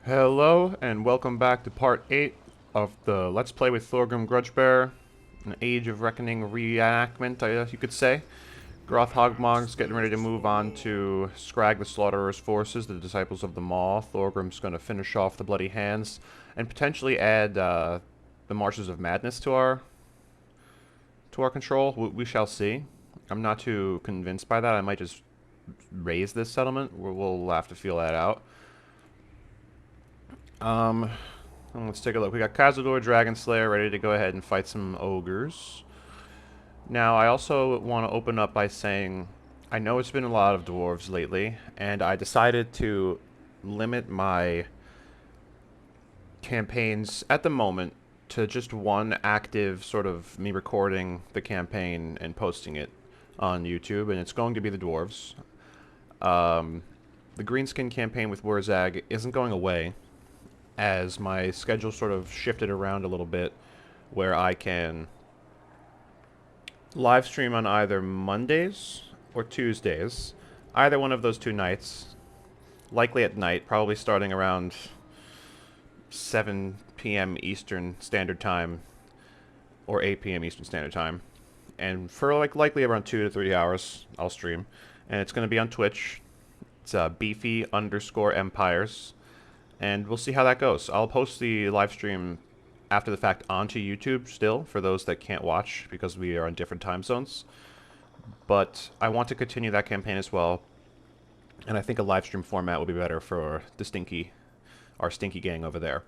Hello, and welcome back to part 8 of the Let's Play with Thorgrim Grudgebearer, an Age of Reckoning reenactment, I guess you could say. Groth Hogmog's getting ready to move on to Scrag the Slaughterer's forces, the Disciples of the Maw. Thorgrim's going to finish off the Bloody Handz, and potentially add the Marshes of Madness to our control. We shall see. I'm not too convinced by that. I might just raise this settlement. We'll have to feel that out. Let's take a look. We got Kazador, Dragon Slayer, ready to go ahead and fight some Ogres. Now, I also want to open up by saying, I know it's been a lot of dwarves lately, and I decided to limit my campaigns at the moment to just one active sort of me recording the campaign and posting it on YouTube, and it's going to be the dwarves. The Greenskin campaign with Wurzag isn't going away, as my schedule sort of shifted around a little bit, where I can live stream on either Mondays or Tuesdays, either one of those two nights, likely at night, probably starting around 7 p.m. Eastern Standard Time or 8 p.m. Eastern Standard Time, and for likely around 2 to 3 hours I'll stream, and it's going to be on Twitch. It's beefy_empires. And we'll see how that goes. I'll post the live stream after the fact onto YouTube still, for those that can't watch, because we are on different time zones. But I want to continue that campaign as well. And I think a live stream format will be better for our stinky gang over there.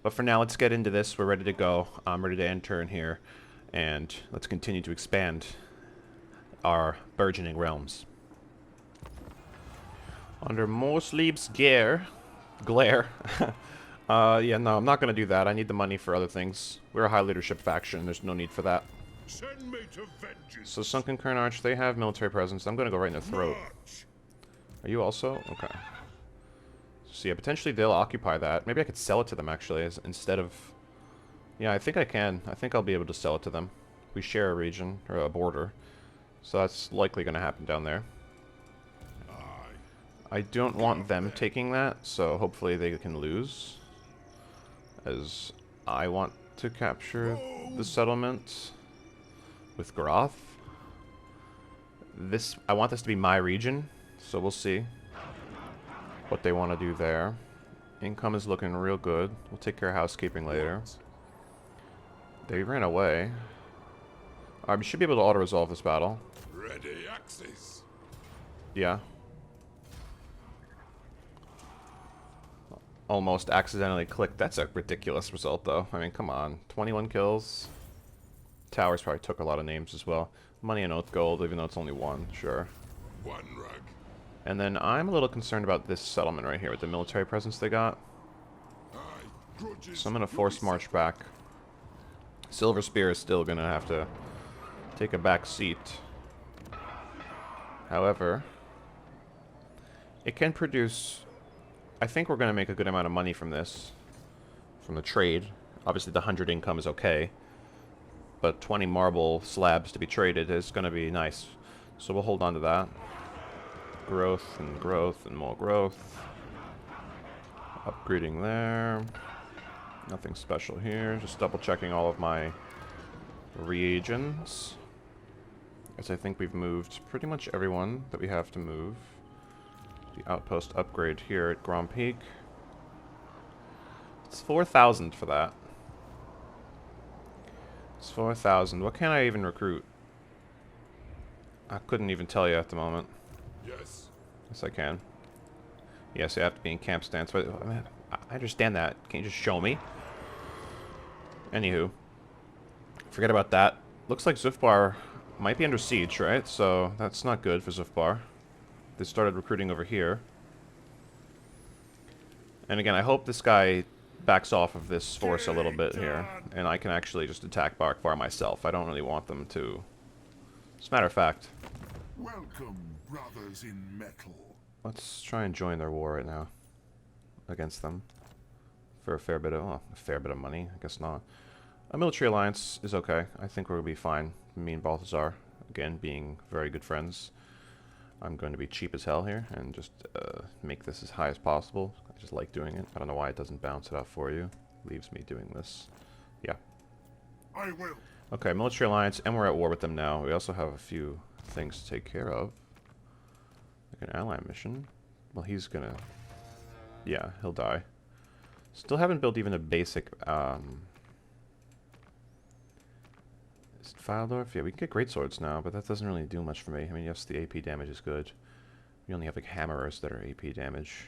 But for now, let's get into this. We're ready to go. I'm ready to enter in here. And let's continue to expand our burgeoning realms. Under Morsleib's Glare. Yeah, no, I'm not going to do that. I need the money for other things. We're a high leadership faction. There's no need for that. Send me to vengeance. So Sunken Kern Arch, they have military presence. I'm going to go right in their throat. Are you also? Okay. So yeah, potentially they'll occupy that. Maybe I could sell it to them, actually, instead of... Yeah, I think I can. I think I'll be able to sell it to them. We share a region, or a border. So that's likely going to happen down there. I don't want them taking that, so hopefully they can lose. As I want to capture the settlement with Groth. I want this to be my region, so we'll see what they want to do there. Income is looking real good. We'll take care of housekeeping later. They ran away. Alright, we should be able to auto-resolve this battle. Ready axes. Yeah. Almost accidentally clicked. That's a ridiculous result, though. I mean, come on. 21 kills. Towers probably took a lot of names as well. Money and Oath Gold, even though it's only one. Sure. One rug. And then I'm a little concerned about this settlement right here with the military presence they got. So I'm going to force march back. Silver Spear is still going to have to take a back seat. However, it can produce... I think we're going to make a good amount of money from this. From the trade. Obviously the 100 income is okay. But 20 marble slabs to be traded is going to be nice. So we'll hold on to that. Growth and growth and more growth. Upgrading there. Nothing special here. Just double checking all of my reagents. As I think we've moved pretty much everyone that we have to move. The outpost upgrade here at Grand Peak. It's 4,000 for that. It's 4,000. What can I even recruit? I couldn't even tell you at the moment. Yes. Yes, I can. Yes, you have to be in camp stance. But I understand that. Can't you just show me? Anywho. Forget about that. Looks like Zufbar might be under siege, right? So that's not good for Zufbar. They started recruiting over here. And again, I hope this guy backs off of this force a little bit here. And I can actually just attack Barkbar myself. I don't really want them to. As a matter of fact. Welcome, brothers in metal. Let's try and join their war right now. Against them. For a fair bit of money. I guess not. A military alliance is okay. I think we'll be fine. Me and Balthazar, again, being very good friends. I'm going to be cheap as hell here and just make this as high as possible. I just like doing it. I don't know why it doesn't bounce it off for you. Leaves me doing this. Yeah. I will. Okay, military alliance, and we're at war with them now. We also have a few things to take care of. Like an ally mission. Well, he's gonna... Yeah, he'll die. Still haven't built even a basic... Is it Fildorf? Yeah, we can get great swords now, but that doesn't really do much for me. I mean, yes, the AP damage is good. We only have like hammers that are AP damage.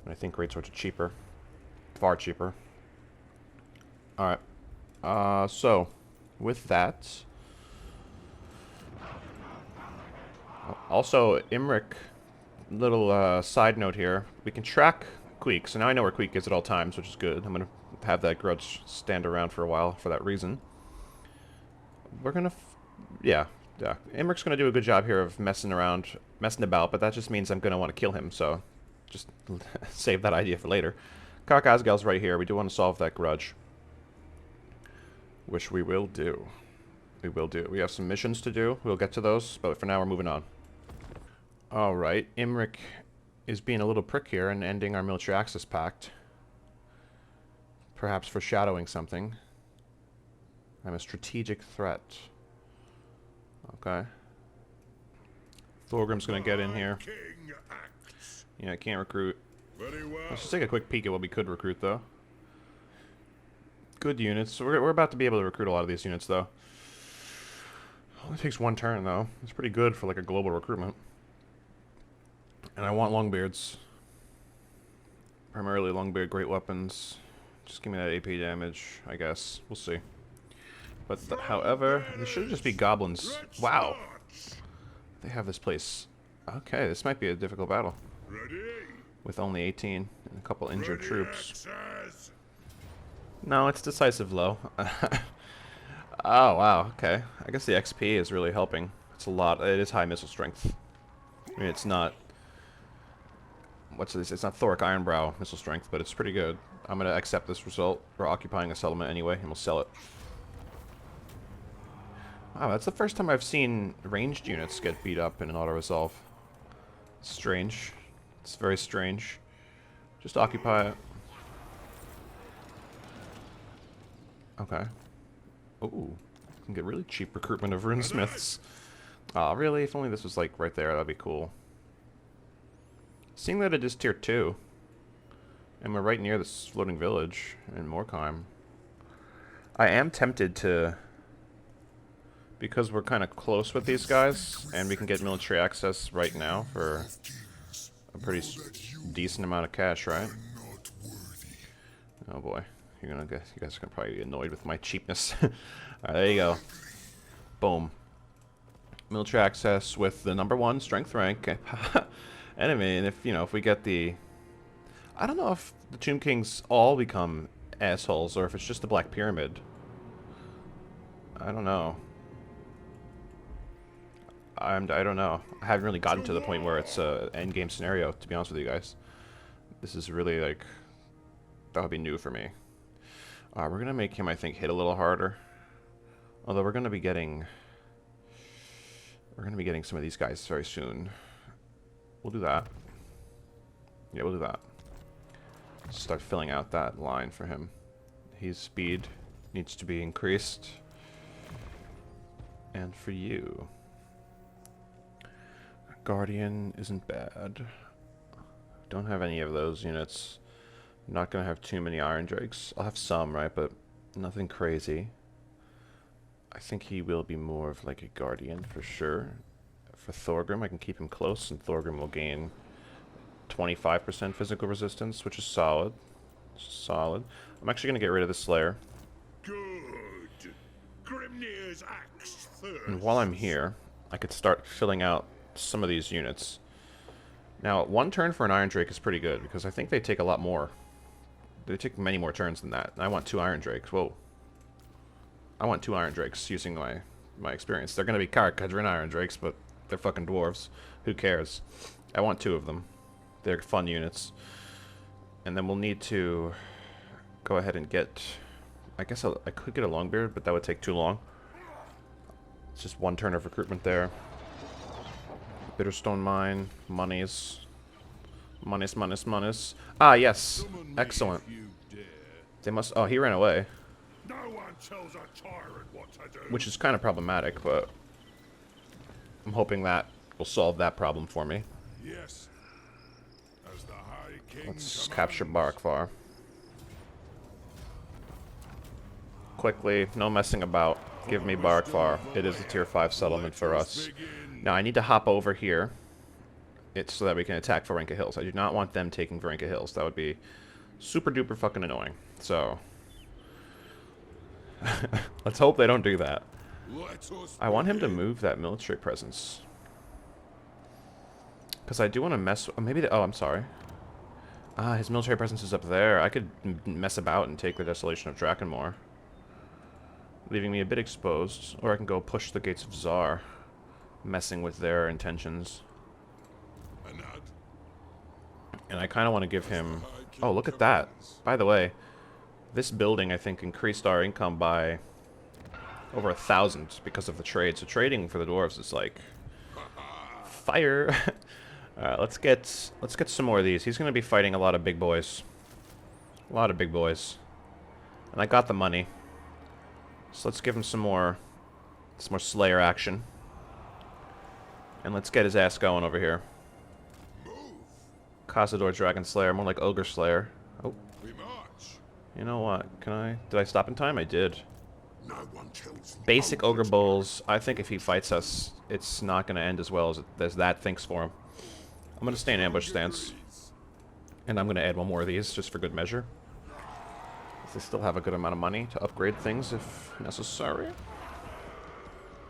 And I think great swords are cheaper. Far cheaper. Alright. So, with that... Also, Imric, little side note here. We can track Queek, so now I know where Queek is at all times, which is good. I'm going to have that grudge stand around for a while for that reason. We're going to... Yeah. Imric's going to do a good job here of messing about, but that just means I'm going to want to kill him, so just save that idea for later. Kazador's right here. We do want to solve that grudge. Which we will do. We will do. We have some missions to do. We'll get to those, but for now we're moving on. Alright, Imric is being a little prick here and ending our military access pact. Perhaps foreshadowing something. I'm a strategic threat. Okay. Thorgrim's gonna get in here. Yeah, I can't recruit. Very well. Let's just take a quick peek at what we could recruit, though. Good units. So we're about to be able to recruit a lot of these units, though. Only takes one turn, though. It's pretty good for, like, a global recruitment. And I want Longbeards. Primarily Longbeard great weapons. Just give me that AP damage, I guess. We'll see. But, however, this should just be goblins. Wow. They have this place. Okay, this might be a difficult battle. Ready? With only 18 and a couple injured troops. Access. No, it's decisive low. Oh, wow, okay. I guess the XP is really helping. It's a lot. It is high missile strength. I mean, it's not... What's this? It's not Thoric Ironbrow missile strength, but it's pretty good. I'm going to accept this result. We're occupying a settlement anyway, and we'll sell it. Wow, that's the first time I've seen ranged units get beat up in an auto-resolve. Strange. It's very strange. Just occupy it. Okay. Ooh. Can get really cheap recruitment of runesmiths. Aw, really? If only this was, like, right there, that'd be cool. Seeing that it is tier 2, and we're right near this floating village in Morkheim, I am tempted to... Because we're kind of close with these guys, and we can get military access right now for a pretty decent amount of cash, right? Oh boy, you guys are gonna probably be annoyed with my cheapness. Alright, there you go. Boom. Military access with the #1 strength rank enemy, and if we get the... I don't know if the Tomb Kings all become assholes, or if it's just the Black Pyramid. I don't know. I don't know. I haven't really gotten to the point where it's a endgame scenario, to be honest with you guys. This is really, like... That would be new for me. We're going to make him, I think, hit a little harder. Although we're going to be getting... We're going to be getting some of these guys very soon. We'll do that. Yeah, we'll do that. Start filling out that line for him. His speed needs to be increased. And for you... Guardian isn't bad. Don't have any of those units. I'm not going to have too many Iron Drakes. I'll have some, right? But nothing crazy. I think he will be more of like a Guardian for sure. For Thorgrim, I can keep him close, and Thorgrim will gain 25% physical resistance, which is solid. Solid. I'm actually going to get rid of the Slayer. Good. Grimnir's axe first. And while I'm here, I could start filling out some of these units. Now, 1 turn for an Iron Drake is pretty good, because I think they take a lot more. They take many more turns than that. And I want 2 Iron Drakes. Whoa. I want 2 Iron Drakes using my experience. They're going to be Kadrin Iron Drakes, but they're fucking dwarves. Who cares? I want 2 of them. They're fun units. And then we'll need to go ahead and get... I guess I could get a Longbeard, but that would take too long. It's just 1 turn of recruitment there. Bitterstone Mine, monies. Monies. Ah, yes. Excellent. They must... Oh, he ran away. No one tells a tyrant what to do. Which is kind of problematic, but... I'm hoping that will solve that problem for me. Yes. As the High King Let's commands. capture Barkvar. Quickly, no messing about. Give me Barkvar. It is a tier 5 settlement for us. Now, I need to hop over here. It's so that we can attack Varenka Hills. I do not want them taking Varenka Hills. That would be super duper fucking annoying. So, let's hope they don't do that. I want him to move that military presence. Because I do want to mess... Oh, maybe... Oh, I'm sorry. Ah, his military presence is up there. I could mess about and take the Desolation of Drakenmore. Leaving me a bit exposed. Or I can go push the Gates of Zar. Messing with their intentions. And I kind of want to give him... Oh, look at that. By the way, this building, I think, increased our income by over 1,000 because of the trade. So trading for the dwarves is like... Fire! Alright, let's get some more of these. He's going to be fighting a lot of big boys. A lot of big boys. And I got the money. So let's give him some more Slayer action. And let's get his ass going over here. Kazador Dragon Slayer, more like Ogre Slayer. Oh. You know what? Did I stop in time? I did. Basic Ogre Bulls. I think if he fights us, it's not going to end as well as that thinks for him. I'm going to stay in ambush stance. And I'm going to add one more of these, just for good measure. They still have a good amount of money to upgrade things if necessary.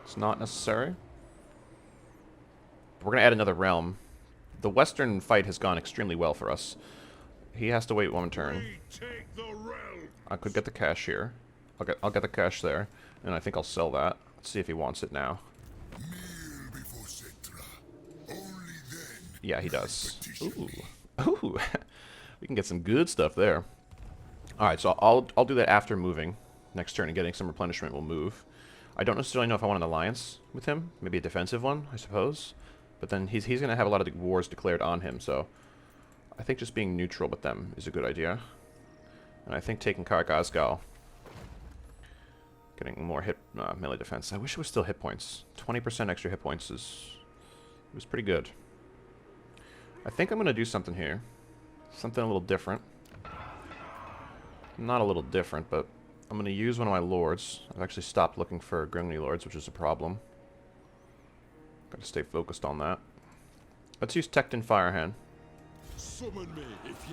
It's not necessary. We're going to add another realm. The western fight has gone extremely well for us. He has to wait one turn. I could get the cash here. I'll get the cash there, and I think I'll sell that. Let's see if he wants it now. Yeah, he does. Ooh, ooh, we can get some good stuff there. All right, so I'll do that after moving. Next turn and getting some replenishment will move. I don't necessarily know if I want an alliance with him. Maybe a defensive one, I suppose. But then he's going to have a lot of wars declared on him, so I think just being neutral with them is a good idea. And I think taking Karagazgal, getting more melee defense. I wish it was still hit points. 20% extra hit points was pretty good. I think I'm going to do something here. Something a little different. Not a little different, but I'm going to use one of my lords. I've actually stopped looking for Grimney lords, which is a problem. Gotta stay focused on that. Let's use Tecton Firehand.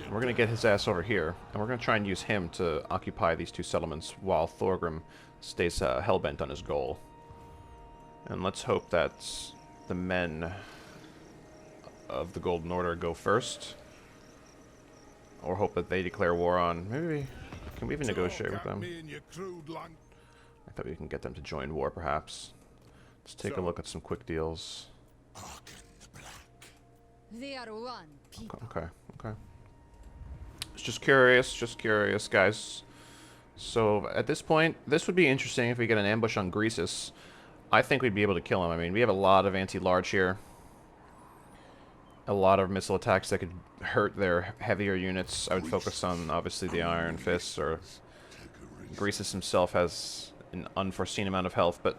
We're gonna get his ass over here, and we're gonna try and use him to occupy these two settlements while Thorgrim stays hellbent on his goal. And let's hope that the men of the Golden Order go first. Or hope that they declare war on... Maybe... Can we even negotiate with them? I thought we can get them to join war, perhaps. Let's take a look at some quick deals. They are one people. Okay. Just curious, guys. So, at this point, this would be interesting if we get an ambush on Greasus. I think we'd be able to kill him. I mean, we have a lot of anti-large here. A lot of missile attacks that could hurt their heavier units. I would focus on, obviously, the Iron Fists, or... Greasus himself has an unforeseen amount of health, but...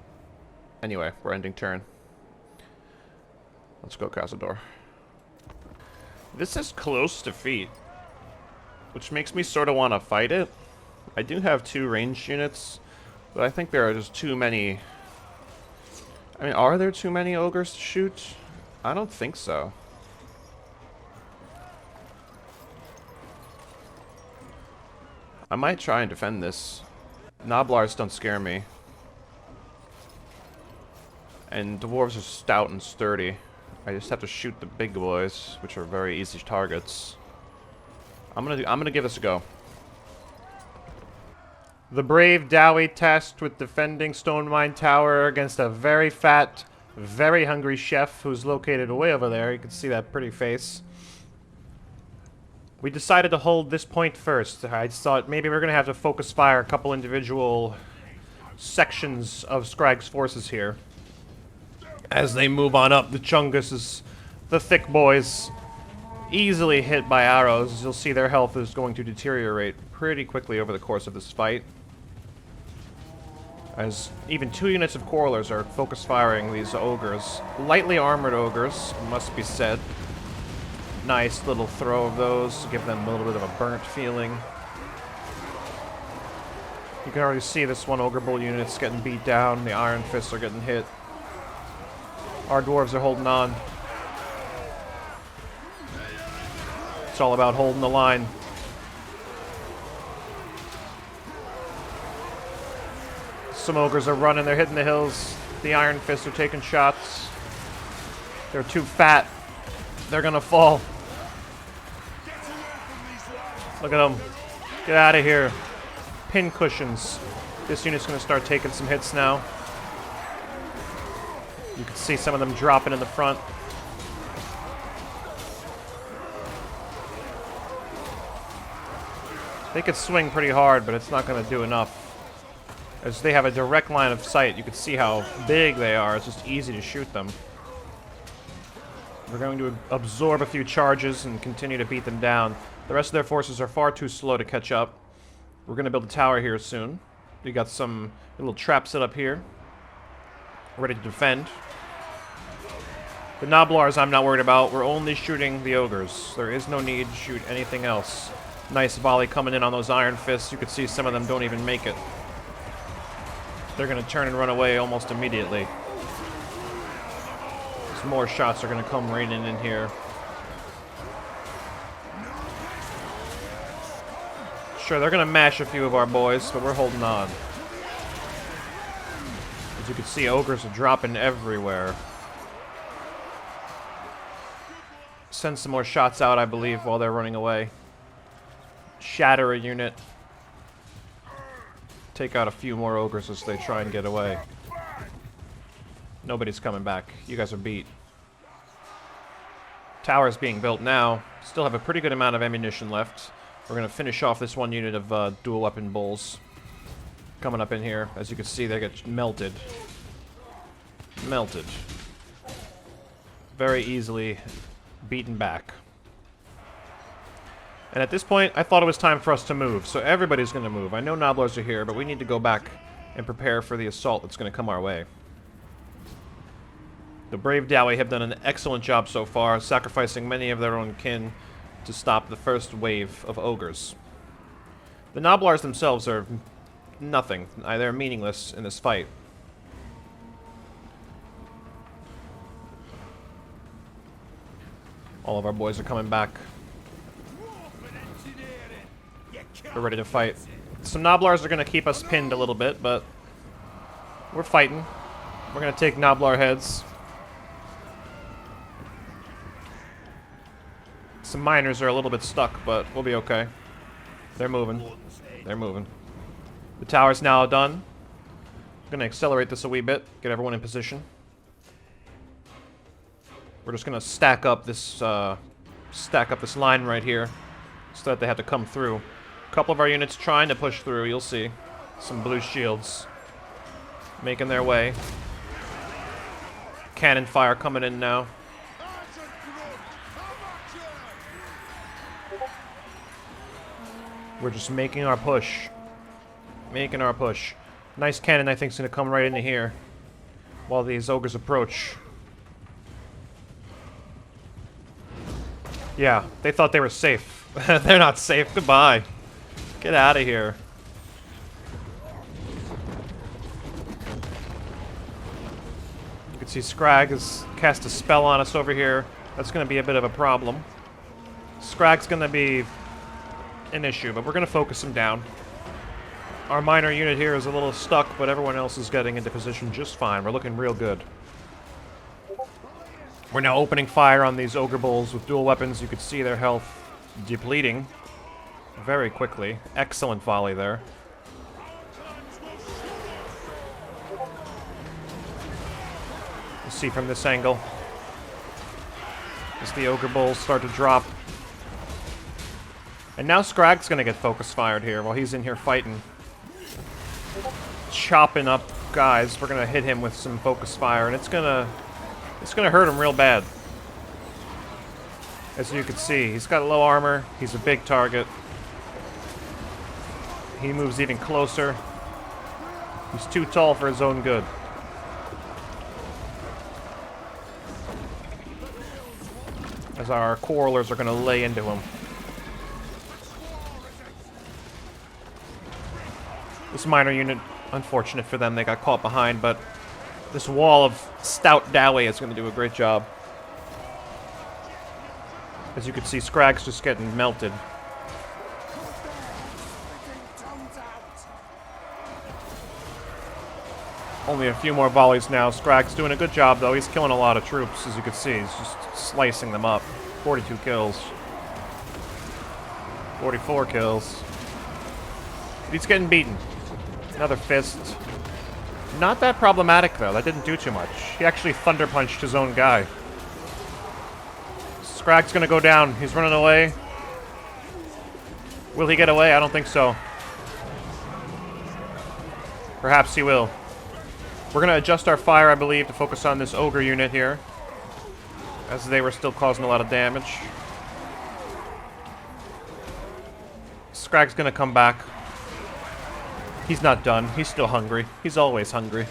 Anyway, we're ending turn. Let's go, Kazador. This is close defeat, which makes me sort of want to fight it. I do have 2 ranged units, but I think there are just too many... I mean, are there too many ogres to shoot? I don't think so. I might try and defend this. Noblars don't scare me. And dwarves are stout and sturdy. I just have to shoot the big boys, which are very easy targets. I'm gonna give this a go. The brave Dowie tasked with defending Stonemine Tower against a very fat, very hungry chef who's located way over there. You can see that pretty face. We decided to hold this point first. I just thought maybe we're gonna have to focus fire a couple individual sections of Scragg's forces here. As they move on up, the Chunguses, the thick boys, easily hit by arrows. You'll see their health is going to deteriorate pretty quickly over the course of this fight. As even 2 units of Quarrelers are focus firing these ogres. Lightly armored ogres, must be said. Nice little throw of those to give them a little bit of a burnt feeling. You can already see this one Ogre Bull unit's getting beat down. The Iron Fists are getting hit. Our dwarves are holding on. It's all about holding the line. Some ogres are running, they're hitting the hills. The Iron Fists are taking shots. They're too fat. They're gonna fall. Look at them. Get out of here. Pin cushions. This unit's gonna start taking some hits now. You can see some of them dropping in the front. They could swing pretty hard, but it's not going to do enough. As they have a direct line of sight, you can see how big they are. It's just easy to shoot them. We're going to absorb a few charges and continue to beat them down. The rest of their forces are far too slow to catch up. We're going to build a tower here soon. We got some little traps set up here. Ready to defend. The Noblars I'm not worried about. We're only shooting the ogres. There is no need to shoot anything else. Nice volley coming in on those Iron Fists. You can see some of them don't even make it. They're going to turn and run away almost immediately. Some more shots are going to come raining in here. Sure, they're going to mash a few of our boys, but we're holding on. As you can see, ogres are dropping everywhere. Send some more shots out, I believe, while they're running away. Shatter a unit. Take out a few more ogres as they try and get away. Nobody's coming back. You guys are beat. Tower's being built now. Still have a pretty good amount of ammunition left. We're going to finish off this one unit of dual weapon bulls. Coming up in here. As you can see, they get melted. Melted. Very easily beaten back. And at this point, I thought it was time for us to move, so everybody's going to move. I know Noblars are here, but we need to go back and prepare for the assault that's going to come our way. The brave Dowie have done an excellent job so far, sacrificing many of their own kin to stop the first wave of ogres. The Noblars themselves are nothing. They're meaningless in this fight. All of our boys are coming back. We're ready to fight. Some Noblars are going to keep us pinned a little bit, but we're fighting. We're going to take Noblar heads. Some miners are a little bit stuck, but we'll be okay. They're moving. They're moving. The tower's now done. I'm going to accelerate this a wee bit, get everyone in position. We're just going to stack up this line right here so that they have to come through. A couple of our units trying to push through, you'll see. Some blue shields making their way. Cannon fire coming in now. We're just making our push. Making our push. Nice cannon, I think, is going to come right into here while these ogres approach. Yeah, they thought they were safe. They're not safe. Goodbye. Get out of here. You can see Scrag has cast a spell on us over here. That's going to be a bit of a problem. Scrag's going to be an issue, but we're going to focus him down. Our minor unit here is a little stuck, but everyone else is getting into position just fine. We're looking real good. We're now opening fire on these Ogre Bulls with dual weapons. You can see their health depleting very quickly. Excellent volley there. You see from this angle as the Ogre Bulls start to drop. And now Scrag's going to get focus fired here while he's in here fighting. Chopping up guys. We're going to hit him with some focus fire, and it's going to It's gonna hurt him real bad. As you can see, he's got low armor. He's a big target. He moves even closer. He's too tall for his own good. As our quarrelers are going to lay into him. This minor unit, unfortunate for them, they got caught behind, but this wall of stout Dowie is going to do a great job. As you can see, Scrag's just getting melted. Only a few more volleys now. Scrag's doing a good job, though. He's killing a lot of troops, as you can see. He's just slicing them up. 42 kills. 44 kills. But he's getting beaten. Another fist. Not that problematic, though. That didn't do too much. He actually thunder punched his own guy. Scrag's gonna go down. He's running away. Will he get away? I don't think so. Perhaps he will. We're going to adjust our fire, I believe, to focus on this ogre unit here, as they were still causing a lot of damage. Scrag's going to come back. He's not done. He's still hungry. He's always hungry.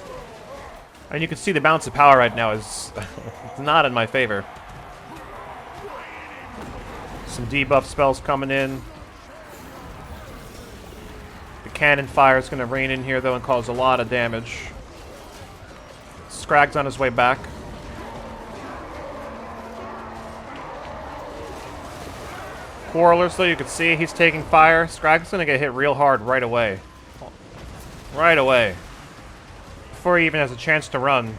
And you can see the balance of power right now is not in my favor. Some debuff spells coming in. The cannon fire is going to rain in here, though, and cause a lot of damage. Scrag's on his way back. Quarrelers, though, you can see he's taking fire. Scrag's gonna get hit real hard right away. Right away. Before he even has a chance to run.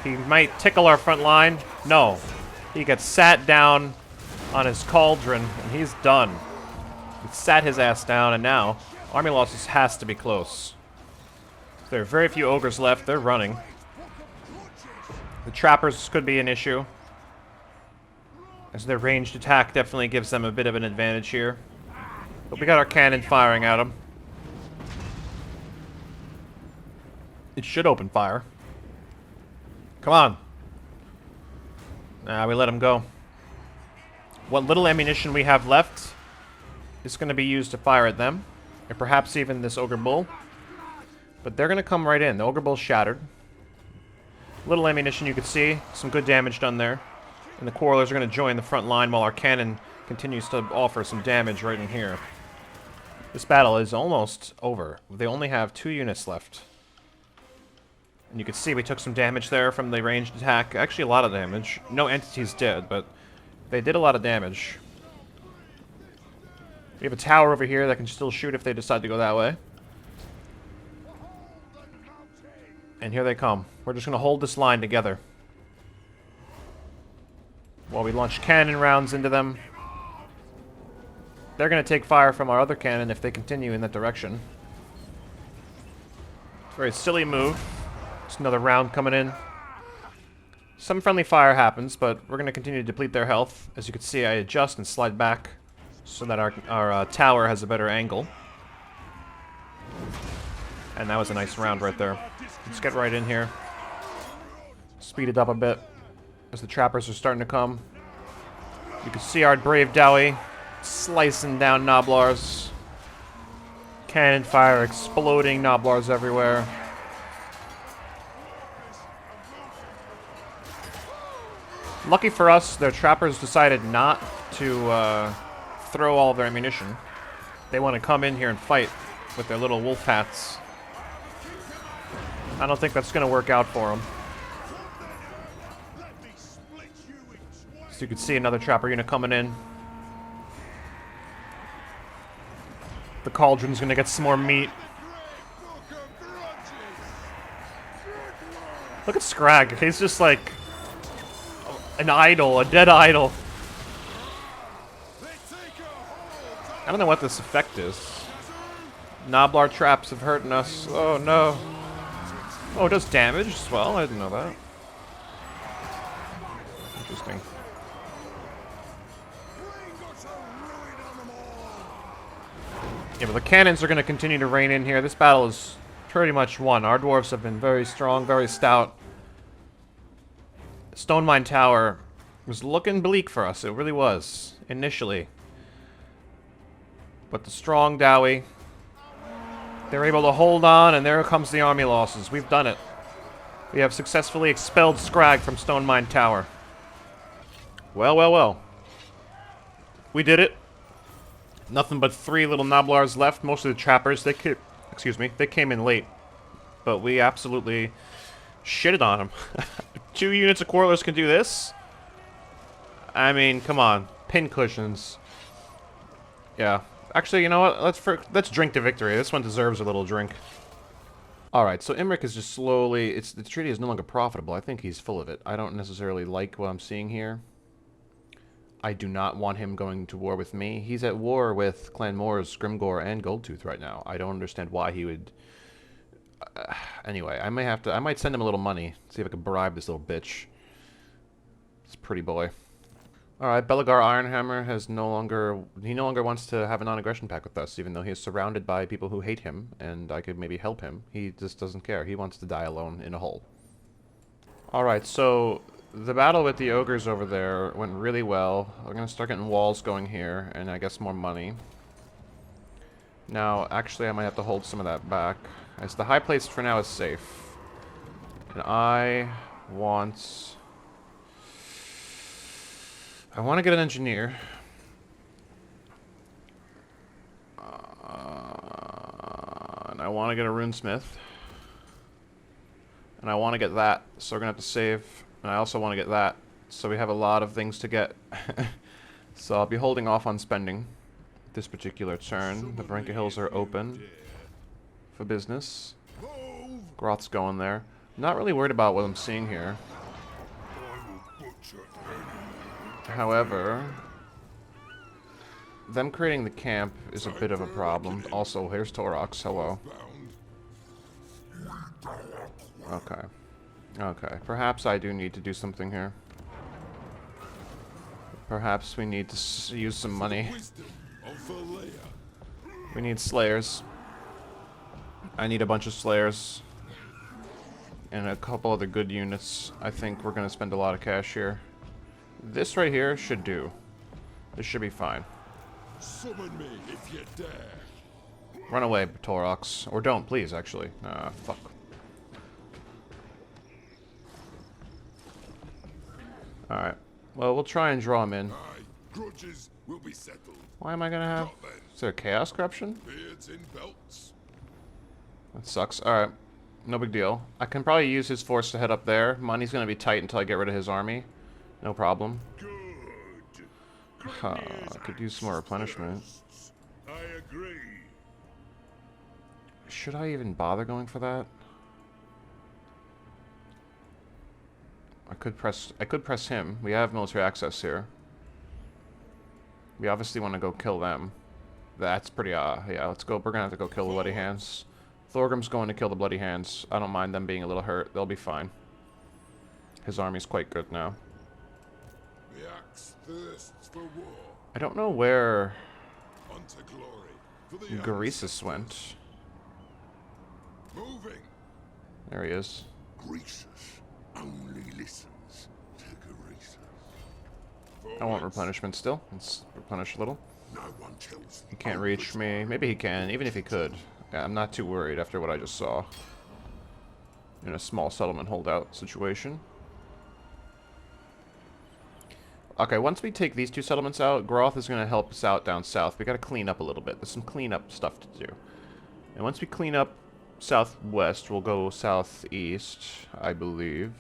He might tickle our front line. No. He gets sat down on his cauldron, and he's done. He sat his ass down, and now army losses has to be close. There are very few ogres left. They're running. The trappers could be an issue, as their ranged attack definitely gives them a bit of an advantage here. But we got our cannon firing at them. It should open fire. Come on. Nah, we let him go. What little ammunition we have left is going to be used to fire at them, or perhaps even this ogre bull. But they're going to come right in. The ogre bull's shattered. Little ammunition you can see. Some good damage done there. And the quarrelers are going to join the front line while our cannon continues to offer some damage right in here. This battle is almost over. They only have 2 units left. And you can see we took some damage there from the ranged attack. Actually, a lot of damage. No entities did, but they did a lot of damage. We have a tower over here that can still shoot if they decide to go that way. And here they come. We're just going to hold this line together while we launch cannon rounds into them. They're going to take fire from our other cannon if they continue in that direction. It's a very silly move. Just another round coming in. Some friendly fire happens, but we're going to continue to deplete their health. As you can see, I adjust and slide back so that our tower has a better angle. And that was a nice round right there. Let's get right in here. Speed it up a bit as the trappers are starting to come. You can see our brave Dowie slicing down Noblars. Cannon fire exploding Noblars everywhere. Lucky for us, their trappers decided not to throw all of their ammunition. They want to come in here and fight with their little wolf hats. I don't think that's going to work out for them. So you can see another trapper unit coming in. The cauldron's going to get some more meat. Look at Scrag. He's just like an idol, a dead idol. I don't know what this effect is. Noblar traps have hurting us. Oh no. Oh, it does damage as well? I didn't know that. Interesting. Yeah, but the cannons are going to continue to rain in here. This battle is pretty much won. Our dwarves have been very strong, very stout. Stonemine Tower was looking bleak for us. It really was, initially. But the strong Dowie, they're able to hold on, and there comes the army losses. We've done it. We have successfully expelled Scrag from Stonemine Tower. Well, well, well. We did it. Nothing but 3 little Noblars left. Most of the trappers, they came in late. But we absolutely shitted on them. 2 units of Quarrelers can do this? I mean, come on. Pin cushions. Yeah. Actually, you know what? Let's drink to victory. This one deserves a little drink. Alright, so Imric is just slowly... the treaty is no longer profitable. I think he's full of it. I don't necessarily like what I'm seeing here. I do not want him going to war with me. He's at war with Clan Moors, Grimgore, and Goldtooth right now. I don't understand why he would... anyway, I might send him a little money. See if I can bribe this little bitch. This pretty boy. Alright, Belagar Ironhammer he no longer wants to have a non-aggression pact with us, even though he is surrounded by people who hate him, and I could maybe help him. He just doesn't care. He wants to die alone in a hole. Alright, so the battle with the Ogres over there went really well. We're going to start getting walls going here, and I guess more money. Now, actually, I might have to hold some of that back, as the high place for now is safe. And I want to get an engineer. And I want to get a runesmith. And I want to get that, so we're going to have to save. And I also want to get that, so we have a lot of things to get. So I'll be holding off on spending this particular turn. The Varenka Hills are open for business. Groth's going there. Not really worried about what I'm seeing here. However, them creating the camp is a bit of a problem. Also, here's Torox. Hello. Okay. Okay. Perhaps I do need to do something here. Perhaps we need to use some money. We need Slayers. I need a bunch of Slayers. And a couple other good units. I think we're going to spend a lot of cash here. This right here should do. This should be fine. Summon me if you dare. Run away, Torox. Or don't, please, actually. Fuck. Alright. Well, we'll try and draw him in. Aye, grudges will be settled. Why am I gonna have... Is there a Chaos Corruption? Beards in belts. That sucks. Alright. No big deal. I can probably use his force to head up there. Money's gonna be tight until I get rid of his army. No problem. Good. I could use some more replenishment. I agree. Should I even bother going for that? I could press him. We have military access here. We obviously want to go kill them. That's pretty, yeah, let's go. We're gonna have to go kill the Bloody Handz. Thorgrim's going to kill the Bloody Handz. I don't mind them being a little hurt. They'll be fine. His army's quite good now. The axe thirsts for war. I don't know where Unto glory. For the Greasus went. moving. There he is. Greasus only listens to Greasus. I want replenishment still. Let's replenish a little. No one tells. He can't reach me. Maybe he can, even if he could. Yeah, I'm not too worried after what I just saw. In a small settlement holdout situation. Okay, once we take these 2 settlements out, Groth is going to help us out down south. We got to clean up a little bit. There's some cleanup stuff to do. And once we clean up southwest, we'll go southeast, I believe.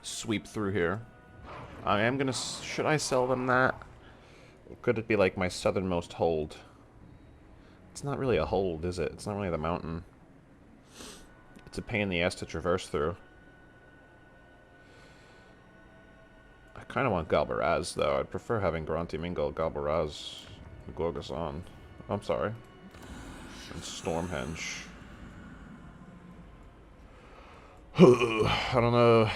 Sweep through here. I am going to... Should I sell them that? Or could it be like my southernmost hold? It's not really a hold, is it? It's not really the mountain. It's a pain in the ass to traverse through. I kind of want Galbaraz, though. I'd prefer having Granti Mingle, Galbaraz, Gorgazon. I'm sorry. And Stormhenge. I don't know. I'm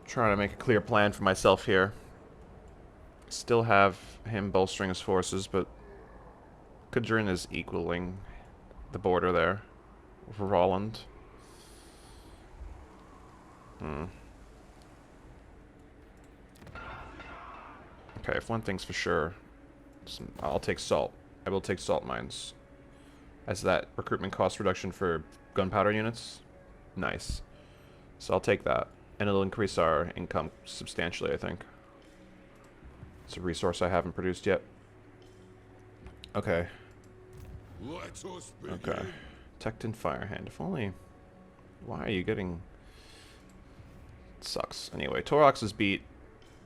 trying to make a clear plan for myself here. Still have him bolstering his forces, but Kudrin is equaling the border there for Rolland. Okay, if one thing's for sure, I'll take salt. I will take salt mines. As that recruitment cost reduction for gunpowder units. Nice. So I'll take that. And it'll increase our income substantially, I think. It's a resource I haven't produced yet. Okay. Let us begin. Okay. Tecton Firehand. If only... Why are you getting... It sucks. Anyway, Torox is beat.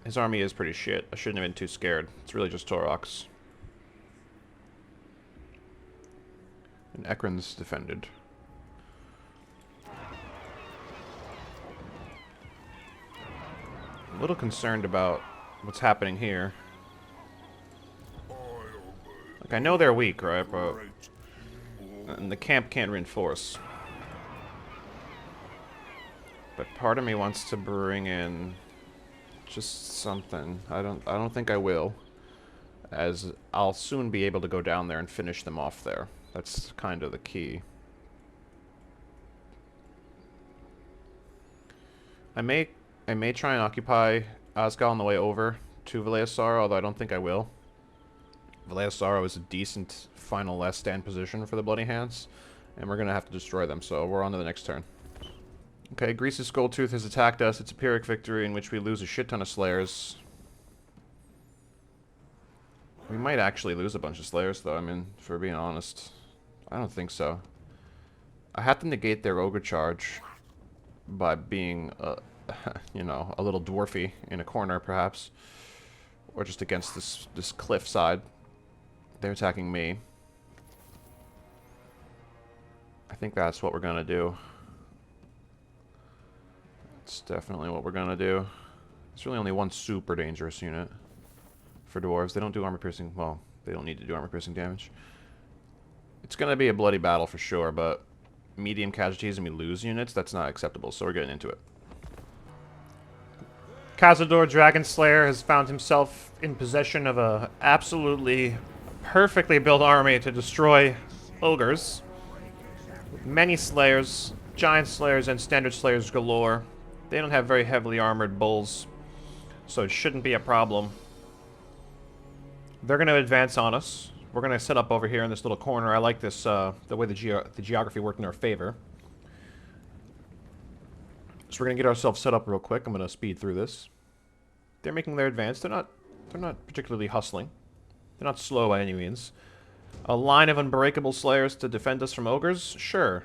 His army is pretty shit. I shouldn't have been too scared. It's really just Torox. And Ekron's defended. A little concerned about what's happening here. Like, I know they're weak, right? But... And the camp can't reinforce. But part of me wants to bring in... just something. I don't think I will. As I'll soon be able to go down there and finish them off there. That's kind of the key. I may try and occupy Osgal on the way over to Valeasar, although I don't think I will. Valeasar is a decent final last stand position for the Bloody Handz, and we're gonna have to destroy them, so we're on to the next turn. Okay, Greasus Goldtooth has attacked us. It's a Pyrrhic victory in which we lose a shit ton of Slayers. We might actually lose a bunch of Slayers, though, I mean, for being honest. I don't think so. I have to negate their Ogre charge by being, you know, a little dwarfy in a corner, perhaps. Or just against this cliff side. They're attacking me. I think that's what we're gonna do. It's definitely what we're gonna do. There's really only one super dangerous unit for dwarves. They don't do armor piercing. Well, they don't need to do armor piercing damage. It's gonna be a bloody battle for sure, but medium casualties and we lose units, that's not acceptable, so we're getting into it. Kazador Dragon Slayer has found himself in possession of a absolutely perfectly built army to destroy ogres. With many slayers, giant slayers, and standard slayers galore. They don't have very heavily armored bulls, so it shouldn't be a problem. They're going to advance on us. We're going to set up over here in this little corner. I like this, the way the geography worked in our favor. So we're going to get ourselves set up real quick. I'm going to speed through this. They're making their advance. They're not particularly hustling. They're not slow by any means. A line of unbreakable slayers to defend us from ogres? Sure.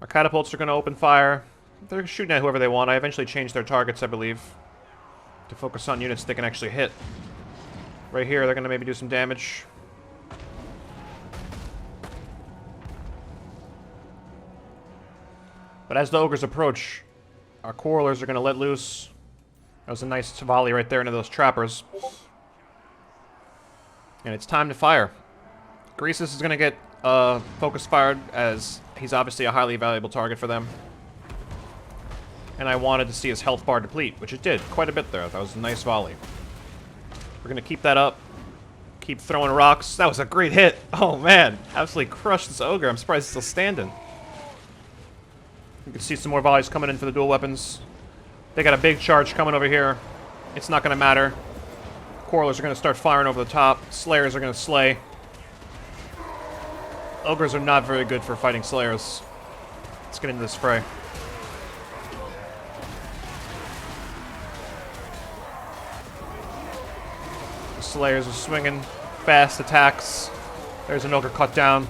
Our catapults are going to open fire. They're shooting at whoever they want. I eventually changed their targets, I believe, to focus on units they can actually hit. Right here, they're going to maybe do some damage. But as the ogres approach, our quarrelers are going to let loose. That was a nice volley right there into those trappers. And it's time to fire. Greasus is going to get focus fired, as he's obviously a highly valuable target for them. And I wanted to see his health bar deplete, which it did quite a bit there. That was a nice volley. We're going to keep that up. Keep throwing rocks. That was a great hit. Oh, man. Absolutely crushed this ogre. I'm surprised he's still standing. You can see some more volleys coming in for the dual weapons. They got a big charge coming over here. It's not going to matter. Quarrelers are going to start firing over the top. Slayers are going to slay. Ogres are not very good for fighting Slayers. Let's get into this fray. The Slayers are swinging. Fast attacks. There's an ogre cut down.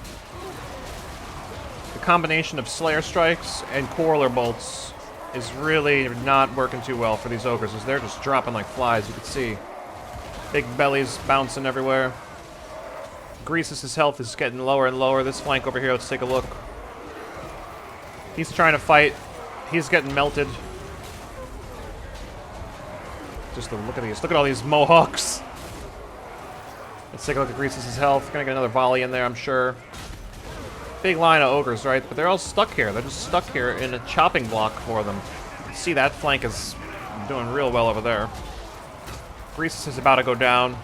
The combination of Slayer strikes and Quarreler bolts is really not working too well for these ogres, as they're just dropping like flies, you can see. Big bellies bouncing everywhere. Greasus' health is getting lower and lower. This flank over here, let's take a look. He's trying to fight. He's getting melted. Just look at these. Look at all these mohawks. Let's take a look at Greasus' health. Gonna get another volley in there, I'm sure. Big line of ogres, right? But they're all stuck here. They're just stuck here in a chopping block for them. See, that flank is doing real well over there. Greasus is about to go down.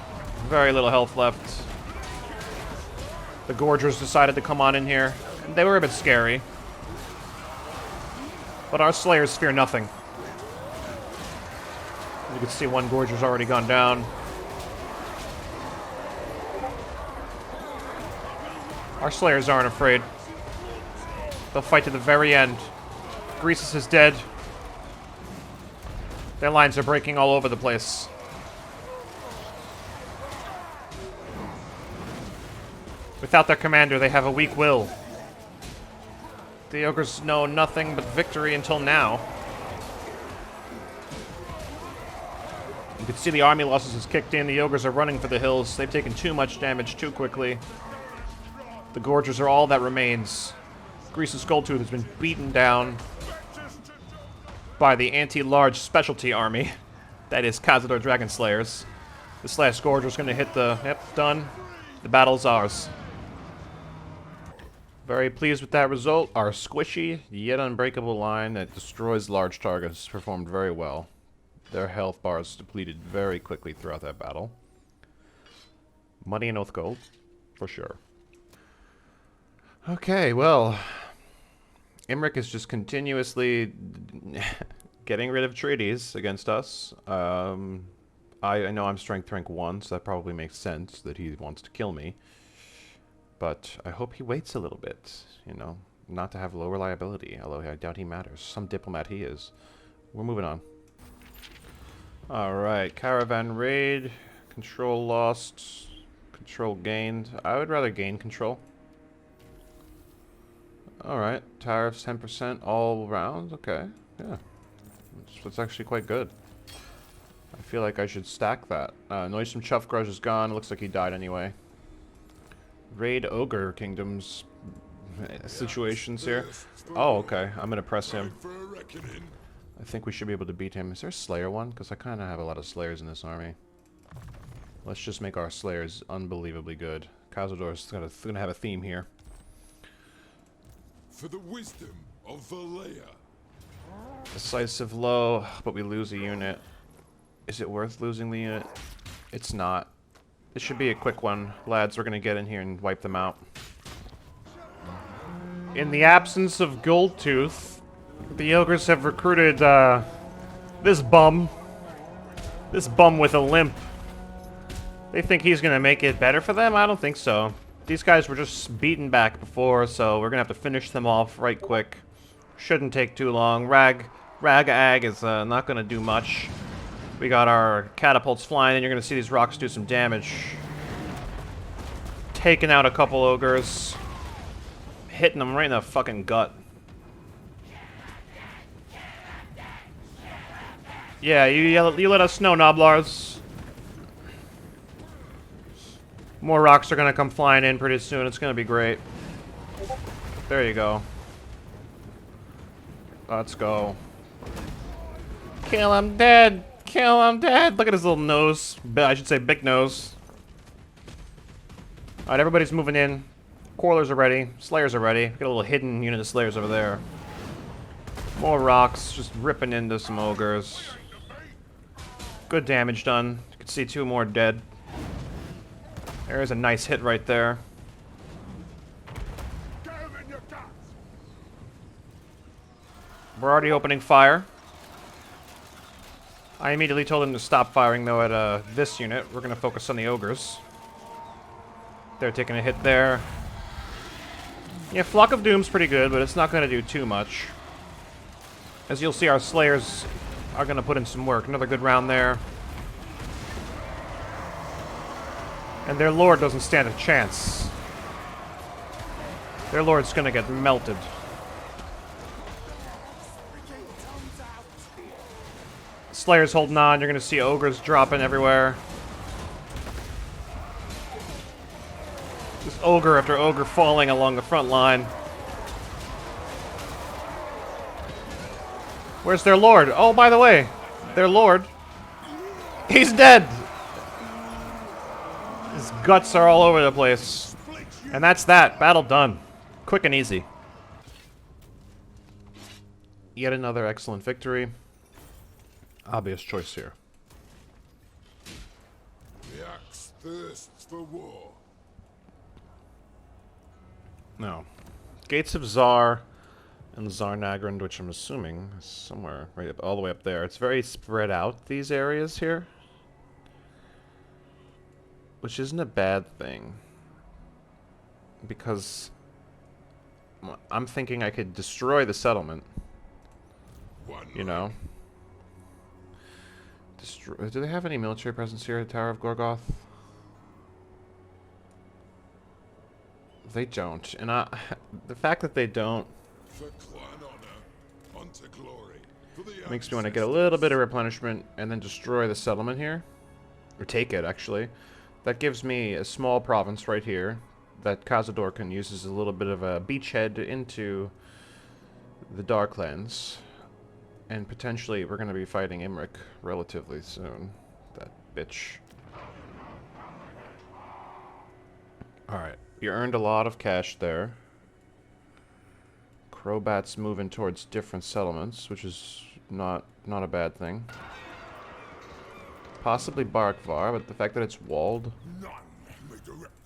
Very little health left. The Gorgers decided to come on in here. They were a bit scary. But our Slayers fear nothing. You can see one Gorger's already gone down. Our Slayers aren't afraid. They'll fight to the very end. Greasus is dead. Their lines are breaking all over the place. Without their commander, they have a weak will. The Ogres know nothing but victory until now. You can see the army losses has kicked in. The Ogres are running for the hills. They've taken too much damage too quickly. The Gorgers are all that remains. Greasus Goldtooth has been beaten down by the anti-large specialty army. That is Kazador Dragon Slayers. This last Gorger's going to hit the... Yep, done. The battle's ours. Very pleased with that result. Our squishy, yet unbreakable line that destroys large targets performed very well. Their health bars depleted very quickly throughout that battle. Money and oath gold, for sure. Okay, well, Imric is just continuously getting rid of treaties against us. I know I'm strength rank 1, so that probably makes sense that he wants to kill me. But I hope he waits a little bit, you know, not to have low reliability, although I doubt he matters. Some diplomat he is. We're moving on. Alright, caravan raid, control lost, control gained. I would rather gain control. Alright, tariffs 10% all round, okay, yeah. That's actually quite good. I feel like I should stack that. Noisome Chuff Grudge is gone, looks like he died anyway. Raid Ogre Kingdoms situations here. Oh, okay, I'm gonna press him. I think we should be able to beat him. Is there a Slayer one? Because I kind of have a lot of Slayers in this army. Let's just make our Slayers unbelievably good. Kazador's gonna have a theme here. For the wisdom of Valea. Decisive low, but we lose a unit. Is it worth losing the unit? It's not. This should be a quick one. Lads, we're gonna get in here and wipe them out. In the absence of Goldtooth, the Ogres have recruited, this bum. This bum with a limp. They think he's gonna make it better for them? I don't think so. These guys were just beaten back before, so we're gonna have to finish them off right quick. Shouldn't take too long. Rag-ag is not gonna do much. We got our catapults flying, and you're gonna see these rocks do some damage. Taking out a couple Ogres. Hitting them right in the fucking gut. Yeah, you let us know, Noblars. More rocks are gonna come flying in pretty soon. It's gonna be great. There you go. Let's go. Kill him dead! Kill him dead! Look at his little nose. I should say big nose. Alright, everybody's moving in. Quarlers are ready. Slayers are ready. Got a little hidden unit of Slayers over there. More rocks, just ripping into some Ogres. Good damage done. You can see 2 more dead. There's a nice hit right there. We're already opening fire. I immediately told him to stop firing, though, at this unit. We're going to focus on the Ogres. They're taking a hit there. Yeah, Flock of Doom's pretty good, but it's not going to do too much. As you'll see, our Slayers are going to put in some work. Another good round there. And their Lord doesn't stand a chance. Their Lord's going to get melted. Slayer's holding on. You're going to see Ogres dropping everywhere. Just Ogre after Ogre falling along the front line. Where's their Lord? Oh, by the way, their Lord. He's dead! His guts are all over the place. And that's that. Battle done. Quick and easy. Yet another excellent victory. Obvious choice here. The axe thirsts for war. No. Gates of Zar. And Zarnagrand, which I'm assuming is somewhere right up, all the way up there. It's very spread out, these areas here. Which isn't a bad thing. Because I'm thinking I could destroy the settlement. You know? Do they have any military presence here at Tower of Gorgoth? They don't. And the fact that they don't For clan honor, unto glory, for the makes me want to get a little bit of replenishment and then destroy the settlement here. Or take it, actually. That gives me a small province right here that Kazador can use as a little bit of a beachhead into the Darklands. And potentially we're going to be fighting Imric relatively soon. That bitch. Alright, you earned a lot of cash there. Krobatt's moving towards different settlements, which is not a bad thing. Possibly Barkvar, but the fact that it's walled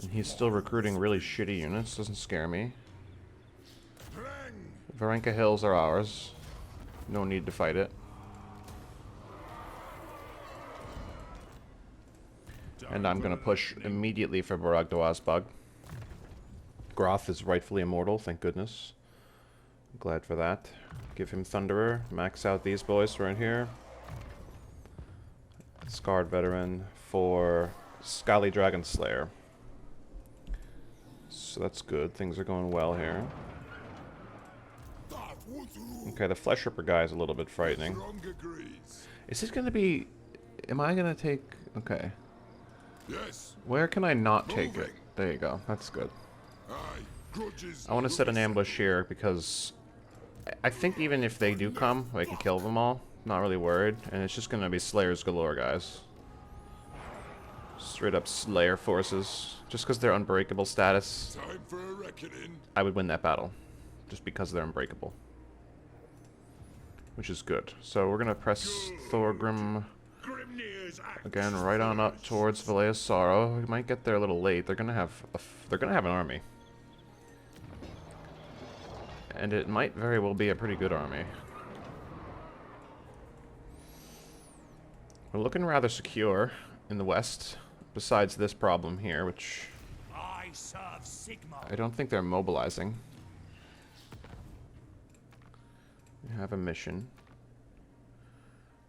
and he's still recruiting really shitty units doesn't scare me. Varenka Hills are ours. No need to fight it. And I'm gonna push immediately for Barag Dwazbog. Groth is rightfully immortal, thank goodness. Glad for that. Give him Thunderer. Max out these boys right here. Scarred Veteran for Scaly Dragon Slayer. So that's good. Things are going well here. Okay, the Flesh Ripper guy is a little bit frightening. Is this gonna be... Am I gonna take... Okay. Yes. Where can I not take it? There you go. That's good. I want to set an ambush here because I think even if they do come, I can kill them all. Not really worried. And it's just going to be Slayers galore, guys. Straight up Slayer forces. Just because they're unbreakable status, Time for a reckoning. I would win that battle. Just because they're unbreakable. Which is good. So we're going to press Thorgrim again right on up towards Valea's Sorrow. We might get there a little late. They're going to have an army. And it might very well be a pretty good army. We're looking rather secure in the west, besides this problem here, which I don't think they're mobilizing. We have a mission.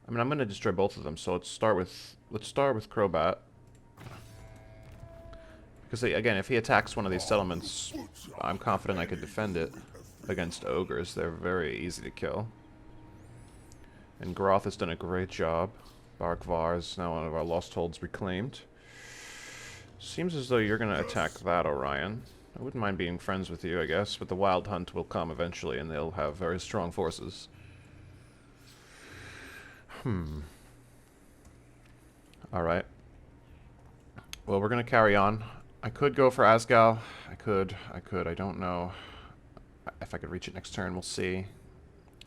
I mean, I'm going to destroy both of them, so let's start with Krobatt. Because again, if he attacks one of these settlements, I'm confident I could defend it against Ogres. They're very easy to kill. And Groth has done a great job. Barkvar is now one of our lost holds reclaimed. Seems as though you're going to attack that, Orion. I wouldn't mind being friends with you, I guess, but the Wild Hunt will come eventually, and they'll have very strong forces. Alright. Well, we're going to carry on. I could go for Asgal. I could. I don't know if I could reach it next turn. We'll see.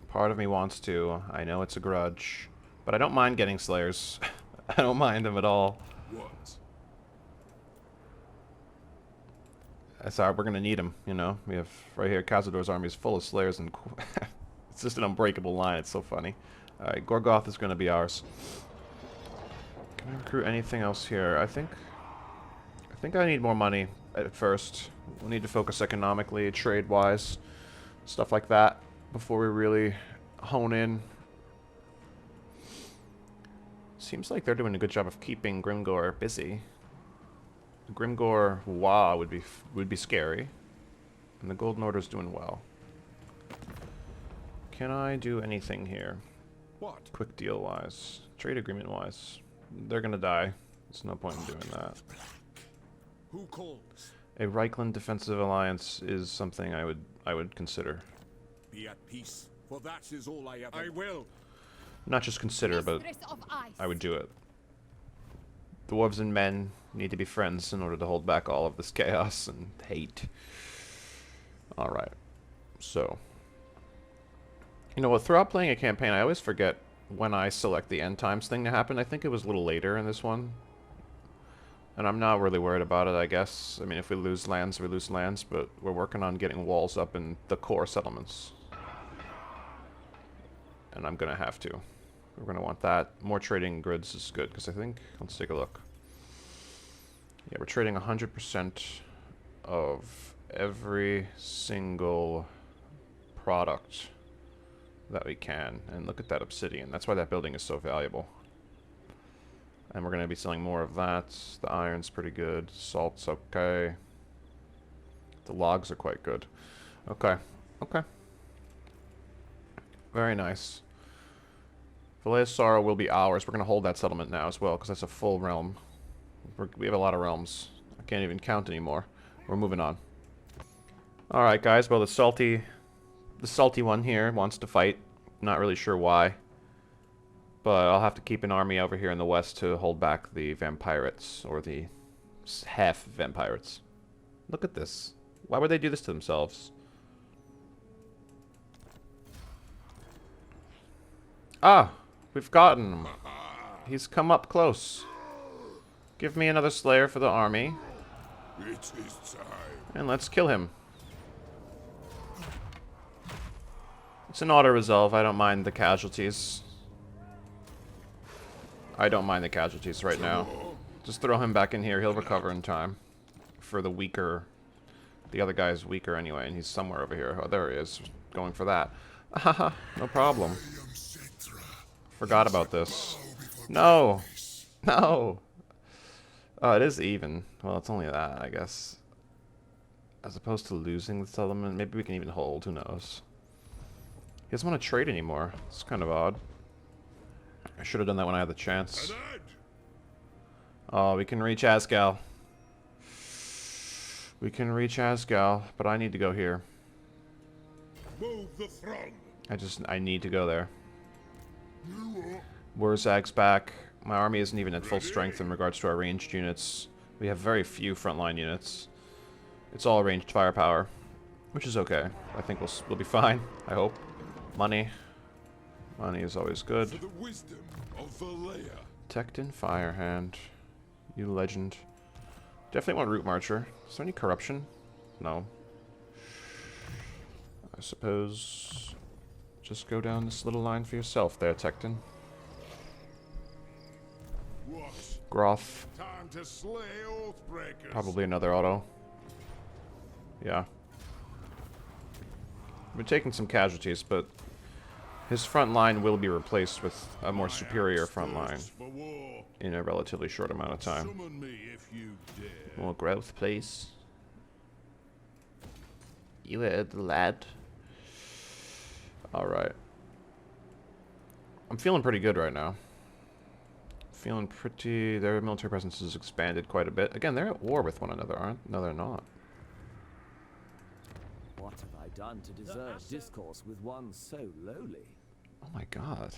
Part of me wants to. I know it's a grudge. But I don't mind getting Slayers. I don't mind them at all. What? Sorry, we're going to need them, you know. We have, right here, Kazador's army is full of Slayers, and it's just an unbreakable line. It's so funny. Alright, Gorgoth is going to be ours. Can I recruit anything else here? I think I need more money at first. We'll need to focus economically, trade-wise, stuff like that, before we really hone in. Seems like they're doing a good job of keeping Grimgor busy. Grimgor Wa would be scary, and the Golden Order's doing well. Can I do anything here? What? Quick deal-wise, trade agreement-wise, they're gonna die. There's no point in doing that. Who calls? A Reichland defensive alliance is something I would consider. Be at peace, for that is all I ever. I will. Not just consider, but Mistress of Ice. I would do it. Dwarves and men need to be friends in order to hold back all of this chaos and hate. Alright. So. You know what, throughout playing a campaign, I always forget when I select the end times thing to happen. I think it was a little later in this one. And I'm not really worried about it, I guess. I mean, if we lose lands, we lose lands, but we're working on getting walls up in the core settlements. and I'm gonna have to. We're gonna want that. More trading grids is good, because I think... Let's take a look. Yeah, we're trading 100% of every single product that we can. And look at that obsidian. That's why that building is so valuable. And we're going to be selling more of that. The iron's pretty good. Salt's okay. The logs are quite good. Okay. Okay. Very nice. Valley of Sorrow will be ours. We're going to hold that settlement now as well, because that's a full realm. We have a lot of realms. I can't even count anymore. We're moving on. Alright, guys. Well, the salty one here wants to fight. Not really sure why. But I'll have to keep an army over here in the west to hold back the vampirates, or the half vampirates. Look at this. Why would they do this to themselves? Ah! We've gotten him. He's come up close. Give me another Slayer for the army. It is time. And let's kill him. It's an auto-resolve. I don't mind the casualties. I don't mind the casualties right now. Just throw him back in here. He'll recover in time. For the weaker... The other guy's weaker anyway, and he's somewhere over here. Oh, there he is. Going for that. Haha, no problem. Forgot about this. No! No! Oh, it is even. Well, it's only that, I guess. As opposed to losing the settlement. Maybe we can even hold. Who knows? He doesn't want to trade anymore. It's kind of odd. I should have done that when I had the chance. Oh, we can reach Asgal. We can reach Asgal, but I need to go here. Move the throng. I need to go there. Wurzag's back. My army isn't even at full strength in regards to our ranged units. We have very few frontline units. It's all ranged firepower, which is okay. I think we'll be fine. I hope. Money. Money is always good. For the wisdom of Valea. Tecton Firehand. You legend. Definitely want Root Marcher. Is there any corruption? No. I suppose... Just go down this little line for yourself there, Tecton. What? Groth. Time to slay Oathbreakers. Probably another auto. Yeah. We're taking some casualties, but his front line will be replaced with a more superior front line in a relatively short amount of time. Summon me if you dare. More growth, please. You heard the lad. Alright. I'm feeling pretty good right now. Feeling pretty... Their military presence has expanded quite a bit. Again, they're at war with one another, aren't? No, they're not. What have I done to deserve discourse with one so lowly? Oh my god.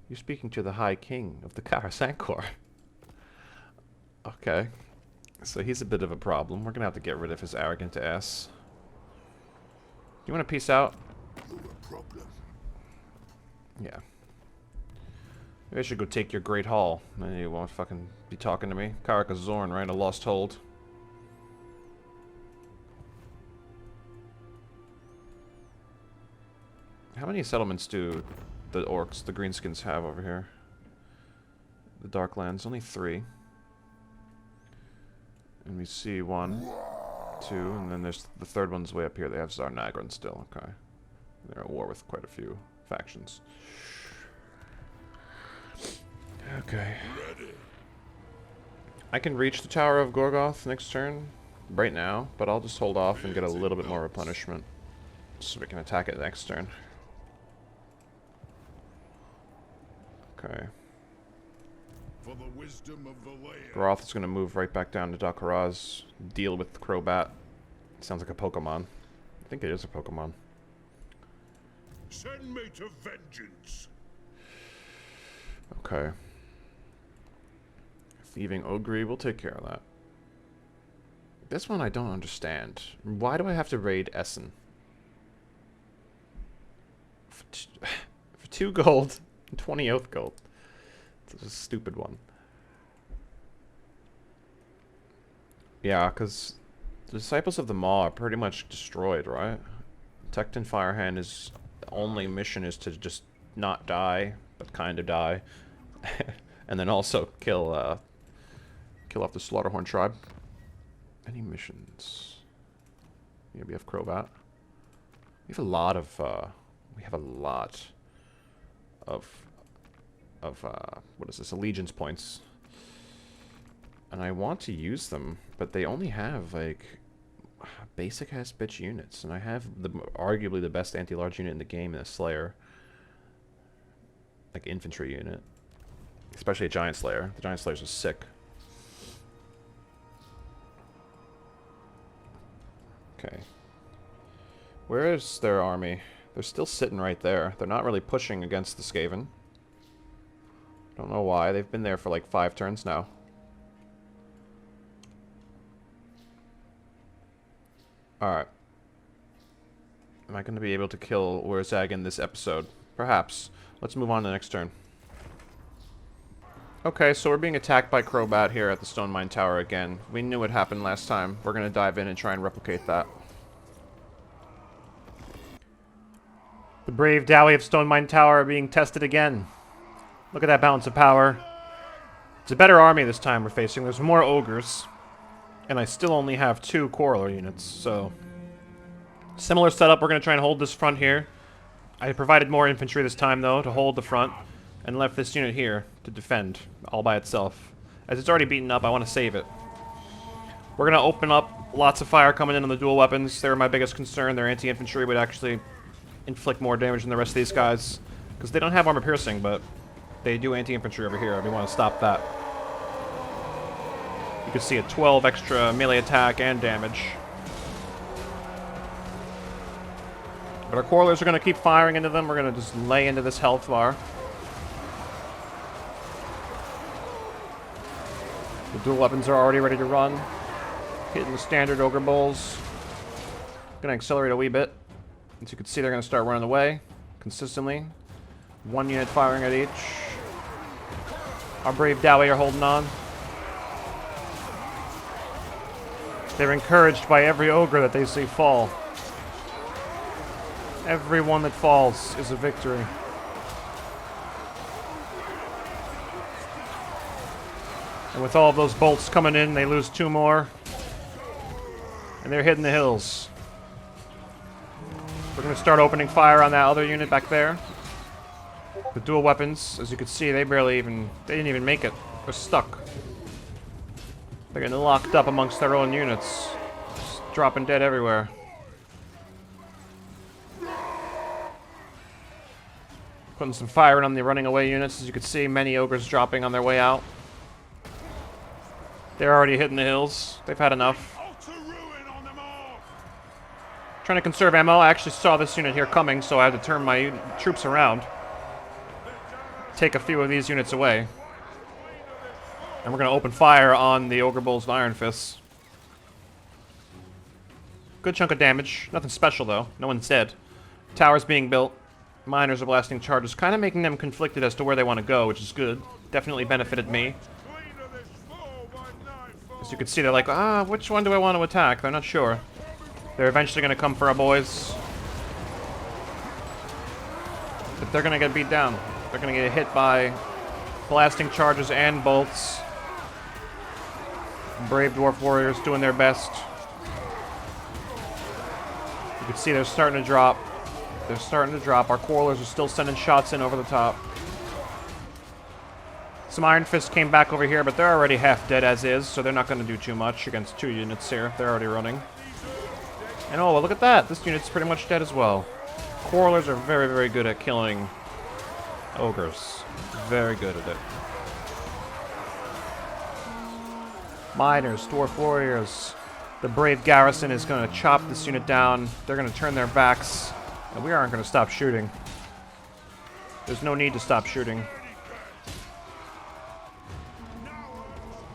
You're speaking to the High King of the Karasankor. Okay. So he's a bit of a problem. We're gonna have to get rid of his arrogant ass. You wanna peace out? You're a problem. Yeah. Maybe I should go take your Great Hall. Then you won't fucking be talking to me. Karaka Zorn, right? A lost hold. How many settlements do the orcs, the greenskins, have over here? The Darklands, only 3. And we see 1, 2, and then there's the third one's way up here. They have Zarnagran still, okay. They're at war with quite a few factions. Okay. I can reach the Tower of Gorgoth next turn, right now, but I'll just hold off and get a little bit more replenishment, so we can attack it next turn. Okay. For the wisdom of Valea. Groth is going to move right back down to Dakaraz, deal with Krobatt. Sounds like a Pokemon. I think it is a Pokemon. Send me to vengeance. Okay. Thieving Ogre will take care of that. This one I don't understand. Why do I have to raid Essen? For 2 gold and 20 oath gold. It's a stupid one. Yeah, because the Disciples of the Maw are pretty much destroyed, right? Tecton Firehand is only mission is to just not die, but kind of die. And then also kill off the Slaughterhorn tribe. Any missions? Yeah, we have Krobatt. We have a lot of what is this? Allegiance points. And I want to use them, but they only have like basic ass bitch units, and I have arguably the best anti-large unit in the game in a Slayer. Like infantry unit. Especially a Giant Slayer. The Giant Slayers are sick. Okay. Where is their army? They're still sitting right there. They're not really pushing against the Skaven. Don't know why. They've been there for like 5 turns now. Alright. Am I going to be able to kill Urzag in this episode? Perhaps. Let's move on to the next turn. Okay, so we're being attacked by Krobatt here at the Stonemine Tower again. We knew what happened last time. We're going to dive in and try and replicate that. The brave Dowie of Stonemine Tower are being tested again. Look at that balance of power. It's a better army this time we're facing. There's more Ogres. And I still only have 2 Corollary units, so... Similar setup, we're going to try and hold this front here. I provided more infantry this time, though, to hold the front. And left this unit here to defend, all by itself. As it's already beaten up, I want to save it. We're going to open up. Lots of fire coming in on the dual weapons. They're my biggest concern. Their anti-infantry would actually inflict more damage than the rest of these guys. Because they don't have armor piercing, but they do anti-infantry over here. We want to stop that. You can see a 12 extra melee attack and damage. But our Corollaries are going to keep firing into them. We're going to just lay into this health bar. The dual weapons are already ready to run. Hitting the standard Ogre Bulls. Gonna accelerate a wee bit. As you can see, they're gonna start running away consistently. 1 unit firing at each. Our brave Dowie are holding on. They're encouraged by every Ogre that they see fall. Every one that falls is a victory. And with all of those bolts coming in, they lose 2 more. And they're hitting the hills. We're going to start opening fire on that other unit back there. The dual weapons, as you can see, they didn't even make it. They're stuck. They're getting locked up amongst their own units. Just dropping dead everywhere. Putting some fire on the running away units. As you can see, many Ogres dropping on their way out. They're already hitting the hills. They've had enough. Trying to conserve ammo. I actually saw this unit here coming, so I had to turn my troops around. Take a few of these units away. And we're going to open fire on the Ogre Bulls and Iron Fists. Good chunk of damage. Nothing special, though. No one's dead. Tower's being built. Miners are blasting charges, kind of making them conflicted as to where they want to go, which is good. Definitely benefited me. As you can see, they're like, which one do I want to attack? They're not sure. They're eventually going to come for our boys. But they're going to get beat down. They're going to get hit by blasting charges and bolts. Brave Dwarf Warriors doing their best. You can see they're starting to drop. They're starting to drop. Our Corollars are still sending shots in over the top. Some Iron Fists came back over here, but they're already half dead as is, so they're not going to do too much against 2 units here. They're already running. And oh, well, look at that. This unit's pretty much dead as well. Corollars are very, very good at killing Ogres. Very good at it. Miners, Dwarf Warriors. The brave garrison is going to chop this unit down. They're going to turn their backs. And we aren't going to stop shooting. There's no need to stop shooting.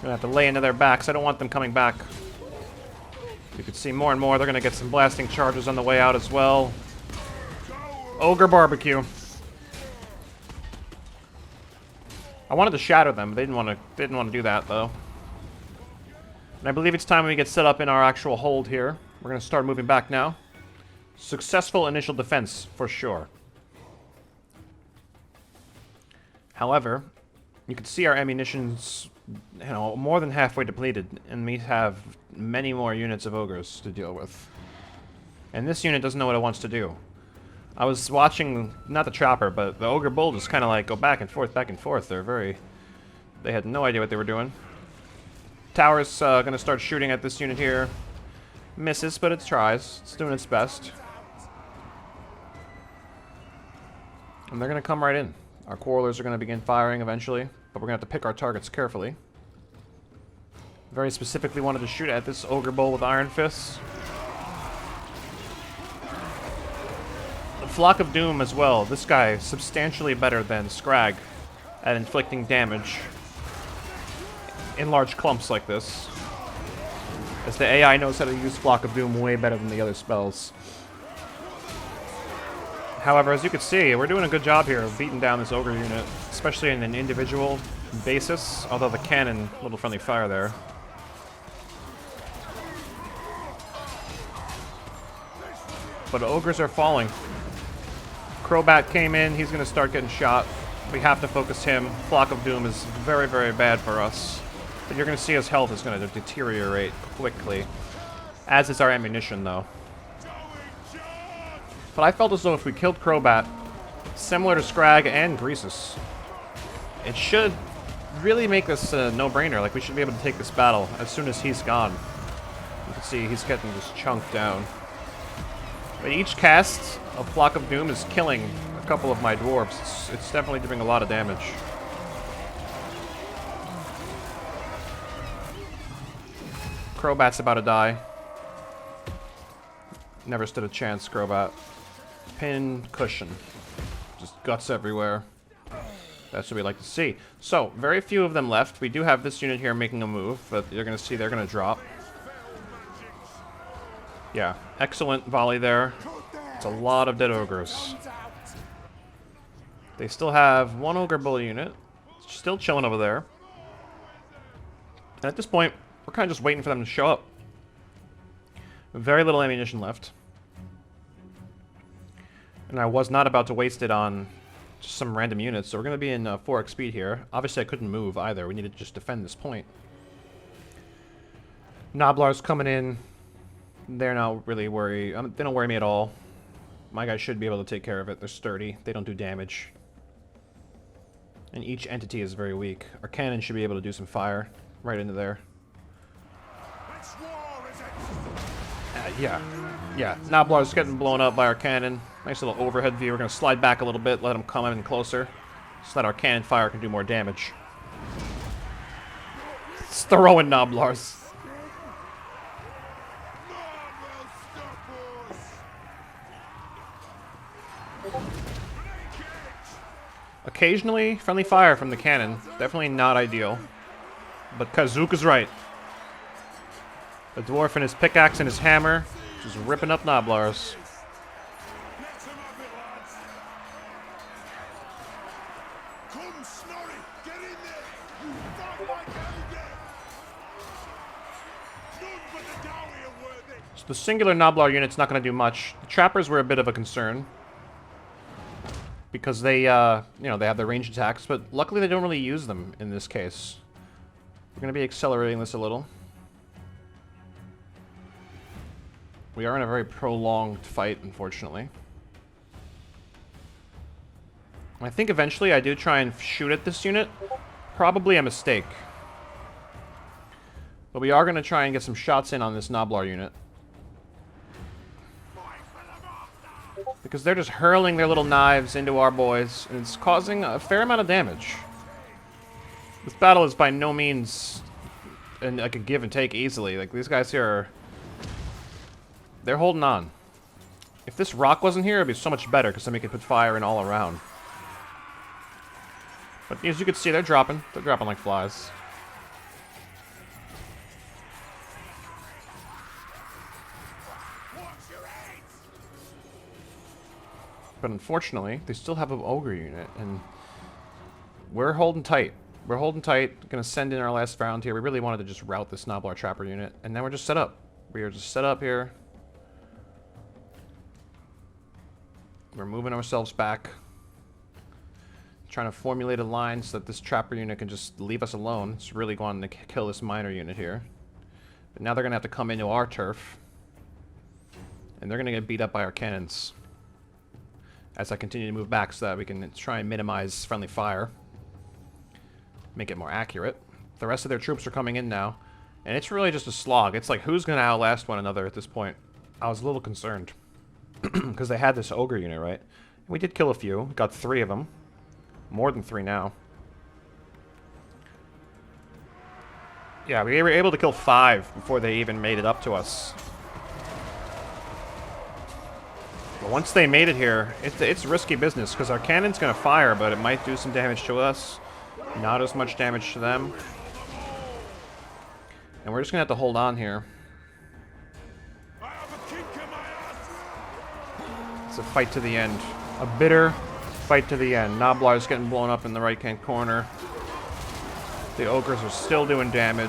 Gonna have to lay into their backs. I don't want them coming back. You can see more and more. They're gonna get some blasting charges on the way out as well. Ogre barbecue. I wanted to shatter them. They didn't want to do that though. And I believe it's time we get set up in our actual hold here. We're gonna start moving back now. Successful initial defense for sure. However, you can see our ammunition's, you know, more than halfway depleted, and we have many more units of ogres to deal with. And this unit doesn't know what it wants to do. I was watching, not the chopper, but the ogre bull just kind of like go back and forth, back and forth. They had no idea what they were doing. Tower's gonna start shooting at this unit here. Misses, but it tries. It's doing its best. And they're gonna come right in. Our quarrelers are gonna begin firing eventually, but we're gonna have to pick our targets carefully. Very specifically wanted to shoot at this ogre bull with iron fists. The Flock of Doom as well. This guy is substantially better than Scrag at inflicting damage in large clumps like this, as the AI knows how to use Flock of Doom way better than the other spells. However, as you can see, we're doing a good job here of beating down this ogre unit, especially in an individual basis, although the cannon, little friendly fire there. But ogres are falling. Krobatt came in, he's going to start getting shot. We have to focus him. Flock of Doom is very, very bad for us. But you're going to see his health is going to deteriorate quickly. As is our ammunition, though. But I felt as though if we killed Krobatt, similar to Scrag and Greasus, it should really make this a no-brainer. Like, we should be able to take this battle as soon as he's gone. You can see he's getting just chunked down. But each cast of Flock of Doom is killing a couple of my dwarves. It's definitely doing a lot of damage. Krobat's about to die. Never stood a chance, Krobatt. Pin cushion. Just guts everywhere. That's what we like to see. So, very few of them left. We do have this unit here making a move, but you're going to see they're going to drop. Yeah, excellent volley there. It's a lot of dead ogres. They still have one ogre bull unit. Still chilling over there. And at this point, we're kind of just waiting for them to show up. Very little ammunition left. And I was not about to waste it on just some random units, so we're going to be in 4x speed here. Obviously, I couldn't move either. We needed to just defend this point. Noblar's coming in. They're not really worried. They don't worry me at all. My guys should be able to take care of it. They're sturdy. They don't do damage. And each entity is very weak. Our cannon should be able to do some fire right into there. Yeah. Noblar's getting blown up by our cannon. Nice little overhead view. We're going to slide back a little bit, let them come in closer, so that our cannon fire can do more damage. It's throwing Noblars. Occasionally, friendly fire from the cannon. Definitely not ideal. But Kazook is right. The dwarf and his pickaxe and his hammer just ripping up Noblars. So the singular Noblar unit's not going to do much. The trappers were a bit of a concern, because they, you know, they have their ranged attacks, but luckily they don't really use them in this case. We're going to be accelerating this a little. We are in a very prolonged fight, unfortunately. I think eventually I do try and shoot at this unit. Probably a mistake. But we are going to try and get some shots in on this Noblar unit. Because they're just hurling their little knives into our boys, and it's causing a fair amount of damage. This battle is by no means like a give and take easily. Like, these guys here are... they're holding on. If this rock wasn't here, it'd be so much better, because then we could put fire in all around. But as you can see, they're dropping. They're dropping like flies. But unfortunately, they still have an ogre unit, and we're holding tight. We're holding tight. Gonna send in our last round here. We really wanted to just rout this Noblar Trapper unit, and then we're just set up. We are just set up here. We're moving ourselves back. Trying to formulate a line so that this trapper unit can just leave us alone. It's really wanting to kill this miner unit here. But now they're going to have to come into our turf. And they're going to get beat up by our cannons. As I continue to move back so that we can try and minimize friendly fire. Make it more accurate. The rest of their troops are coming in now. And it's really just a slog. It's like, who's going to outlast one another at this point? I was a little concerned. Because they had this ogre unit, right? And we did kill a few. Got 3 of them. More than 3 now. Yeah, we were able to kill 5 before they even made it up to us. But once they made it here, it's risky business, because our cannon's going to fire, but it might do some damage to us. Not as much damage to them. And we're just going to have to hold on here. It's a fight to the end. A bitter fight to the end. Noblar's getting blown up in the right-hand corner. The ogres are still doing damage.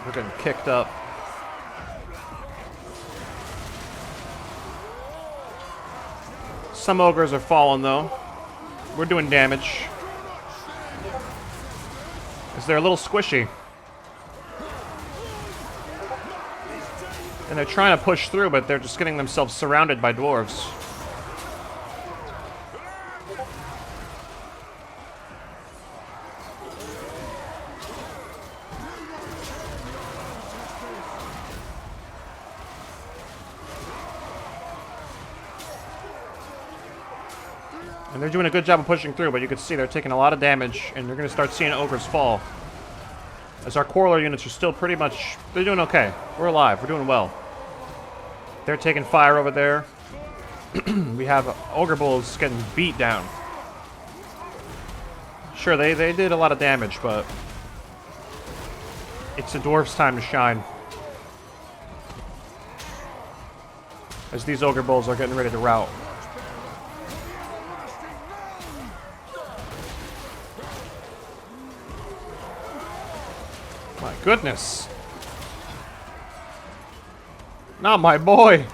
We're getting kicked up. Some ogres are falling, though. We're doing damage. Because they're a little squishy. And they're trying to push through, but they're just getting themselves surrounded by dwarves. And they're doing a good job of pushing through, but you can see they're taking a lot of damage, and you're going to start seeing ogres fall. As our quarreler units are still pretty much... They're doing okay. We're alive. We're doing well. They're taking fire over there. We have ogre bulls getting beat down. Sure, they did a lot of damage, but... It's the dwarves' time to shine. As these ogre bulls are getting ready to rout. My goodness. Not my boy.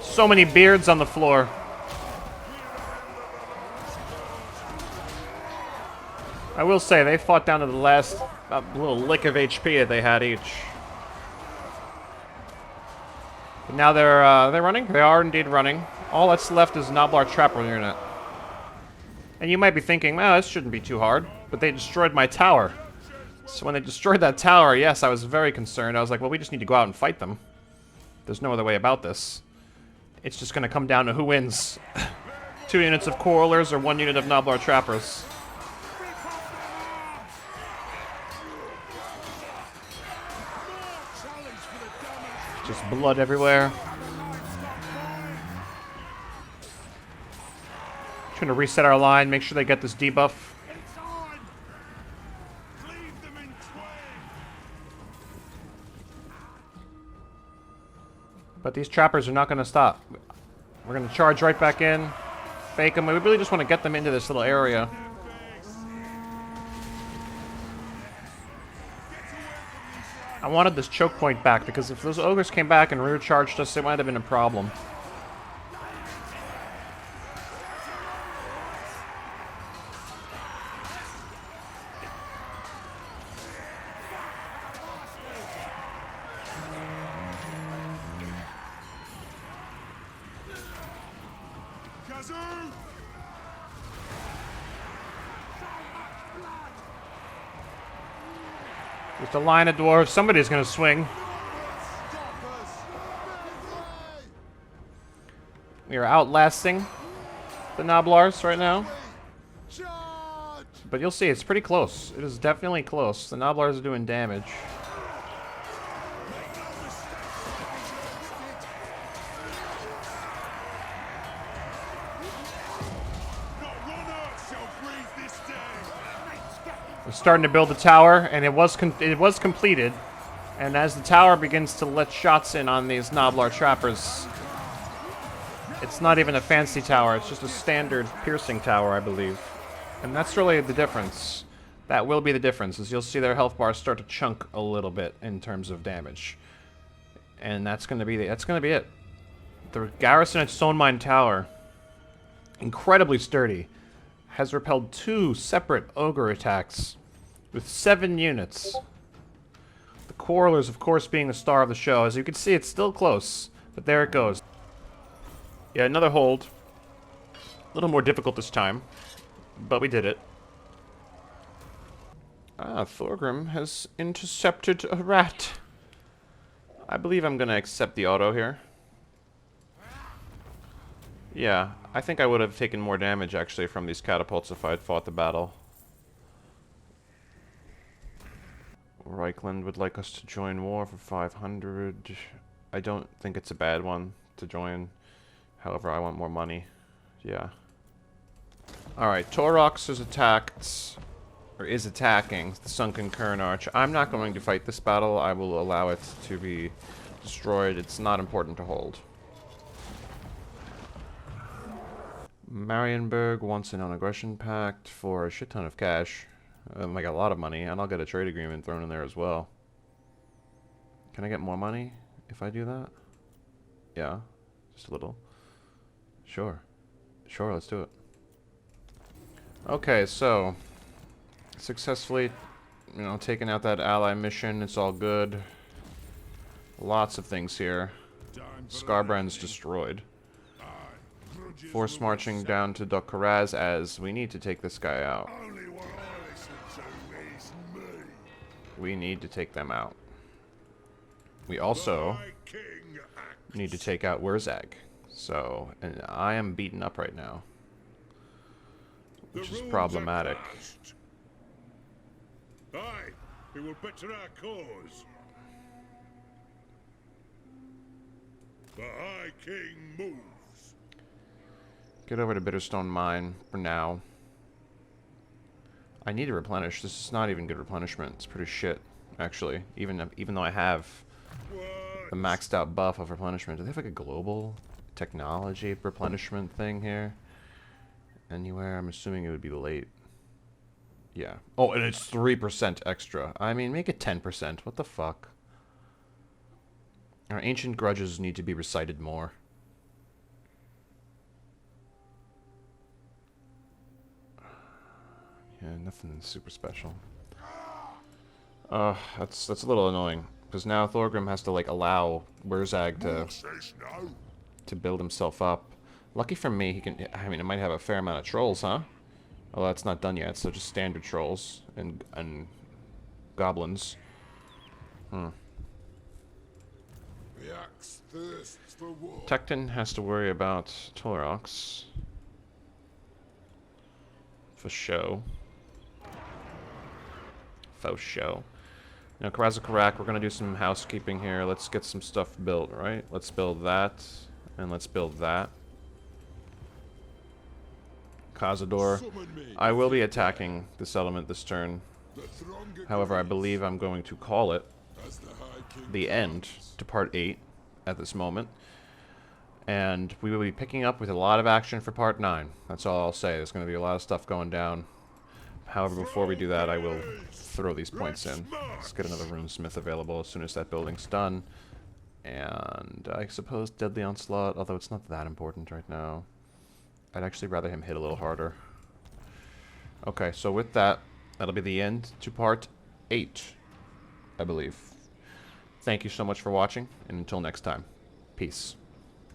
So many beards on the floor. I will say, they fought down to the last little lick of HP that they had each. But now they're running? They are indeed running. All that's left is Noblar Trapper unit. And you might be thinking, well, this shouldn't be too hard. But they destroyed my tower. So when they destroyed that tower, yes, I was very concerned. I was like, well, we just need to go out and fight them. There's no other way about this. It's just going to come down to who wins. 2 units of Quarrelers or 1 unit of Noblar Trappers. Just blood everywhere. Trying to reset our line, make sure they get this debuff. But these trappers are not going to stop. We're going to charge right back in. Fake them. We really just want to get them into this little area. I wanted this choke point back, because if those ogres came back and rear charged us, it might have been a problem. Just a line of dwarves. Somebody's going to swing. We are outlasting the Noblars right now. But you'll see, it's pretty close. It is definitely close. The Noblars are doing damage. We're starting to build the tower, and it was completed. And as the tower begins to let shots in on these Noblar trappers, it's not even a fancy tower. It's just a standard piercing tower, I believe. And that's really the difference. That will be the difference, is you'll see their health bars start to chunk a little bit in terms of damage. And that's going to be it. The garrison at Stonemine Tower incredibly sturdy, has repelled 2 separate ogre attacks with 7 units. The Quarrelers, of course, being the star of the show. As you can see, it's still close, but there it goes. Yeah, another hold. A little more difficult this time, but we did it. Ah, Thorgrim has intercepted a rat. I believe I'm gonna accept the auto here. Yeah, I think I would have taken more damage, actually, from these catapults if I had fought the battle. Reichland would like us to join war for 500. I don't think it's a bad one to join. However, I want more money. Yeah. Alright, Torox is attacked, or is attacking the Sunken Kern Arch. I'm not going to fight this battle. I will allow it to be destroyed. It's not important to hold. Marienburg wants a non-aggression pact for a shit ton of cash. Like a lot of money, and I'll get a trade agreement thrown in there as well. Can I get more money if I do that? Yeah, just a little. Sure. Sure, let's do it. Okay, so successfully, you know, taking out that ally mission. It's all good. Lots of things here. Scarbrand's destroyed. Force marching down to Dokkaraz as we need to take this guy out. We need to take them out. We also need to take out Wurzag. So, and I am beaten up right now, which is problematic. Aye, it will better our cause. The High King moves. Get over to Bitterstone Mine for now. I need to replenish. This is not even good replenishment. It's pretty shit, actually. Even though I have the maxed out buff of replenishment. Do they have like a global technology replenishment thing here? Anywhere? I'm assuming it would be late. Yeah. Oh, and it's 3% extra. I mean, make it 10%. What the fuck? Our ancient grudges need to be recited more. Yeah, nothing super special. That's a little annoying. Because now Thorgrim has to, like, allow Wurzag to build himself up. Lucky for me, he can... I mean, it might have a fair amount of trolls, huh? Well, that's not done yet, so just standard trolls and goblins. The axe thirsts for war. Tecton has to worry about Torox. For show. Faux show. Now, Karazakarak, we're going to do some housekeeping here. Let's get some stuff built, right? Let's build that, and let's build that. Kazador. I will be attacking the settlement this turn. However, I believe I'm going to call it the end to Part 8 at this moment. And we will be picking up with a lot of action for Part 9. That's all I'll say. There's going to be a lot of stuff going down. However, before we do that, I will throw these points in. Let's get another runesmith available as soon as that building's done. And I suppose Deadly Onslaught, although it's not that important right now. I'd actually rather him hit a little harder. Okay, so with that, that'll be the end to Part 8, I believe. Thank you so much for watching, and until next time, peace.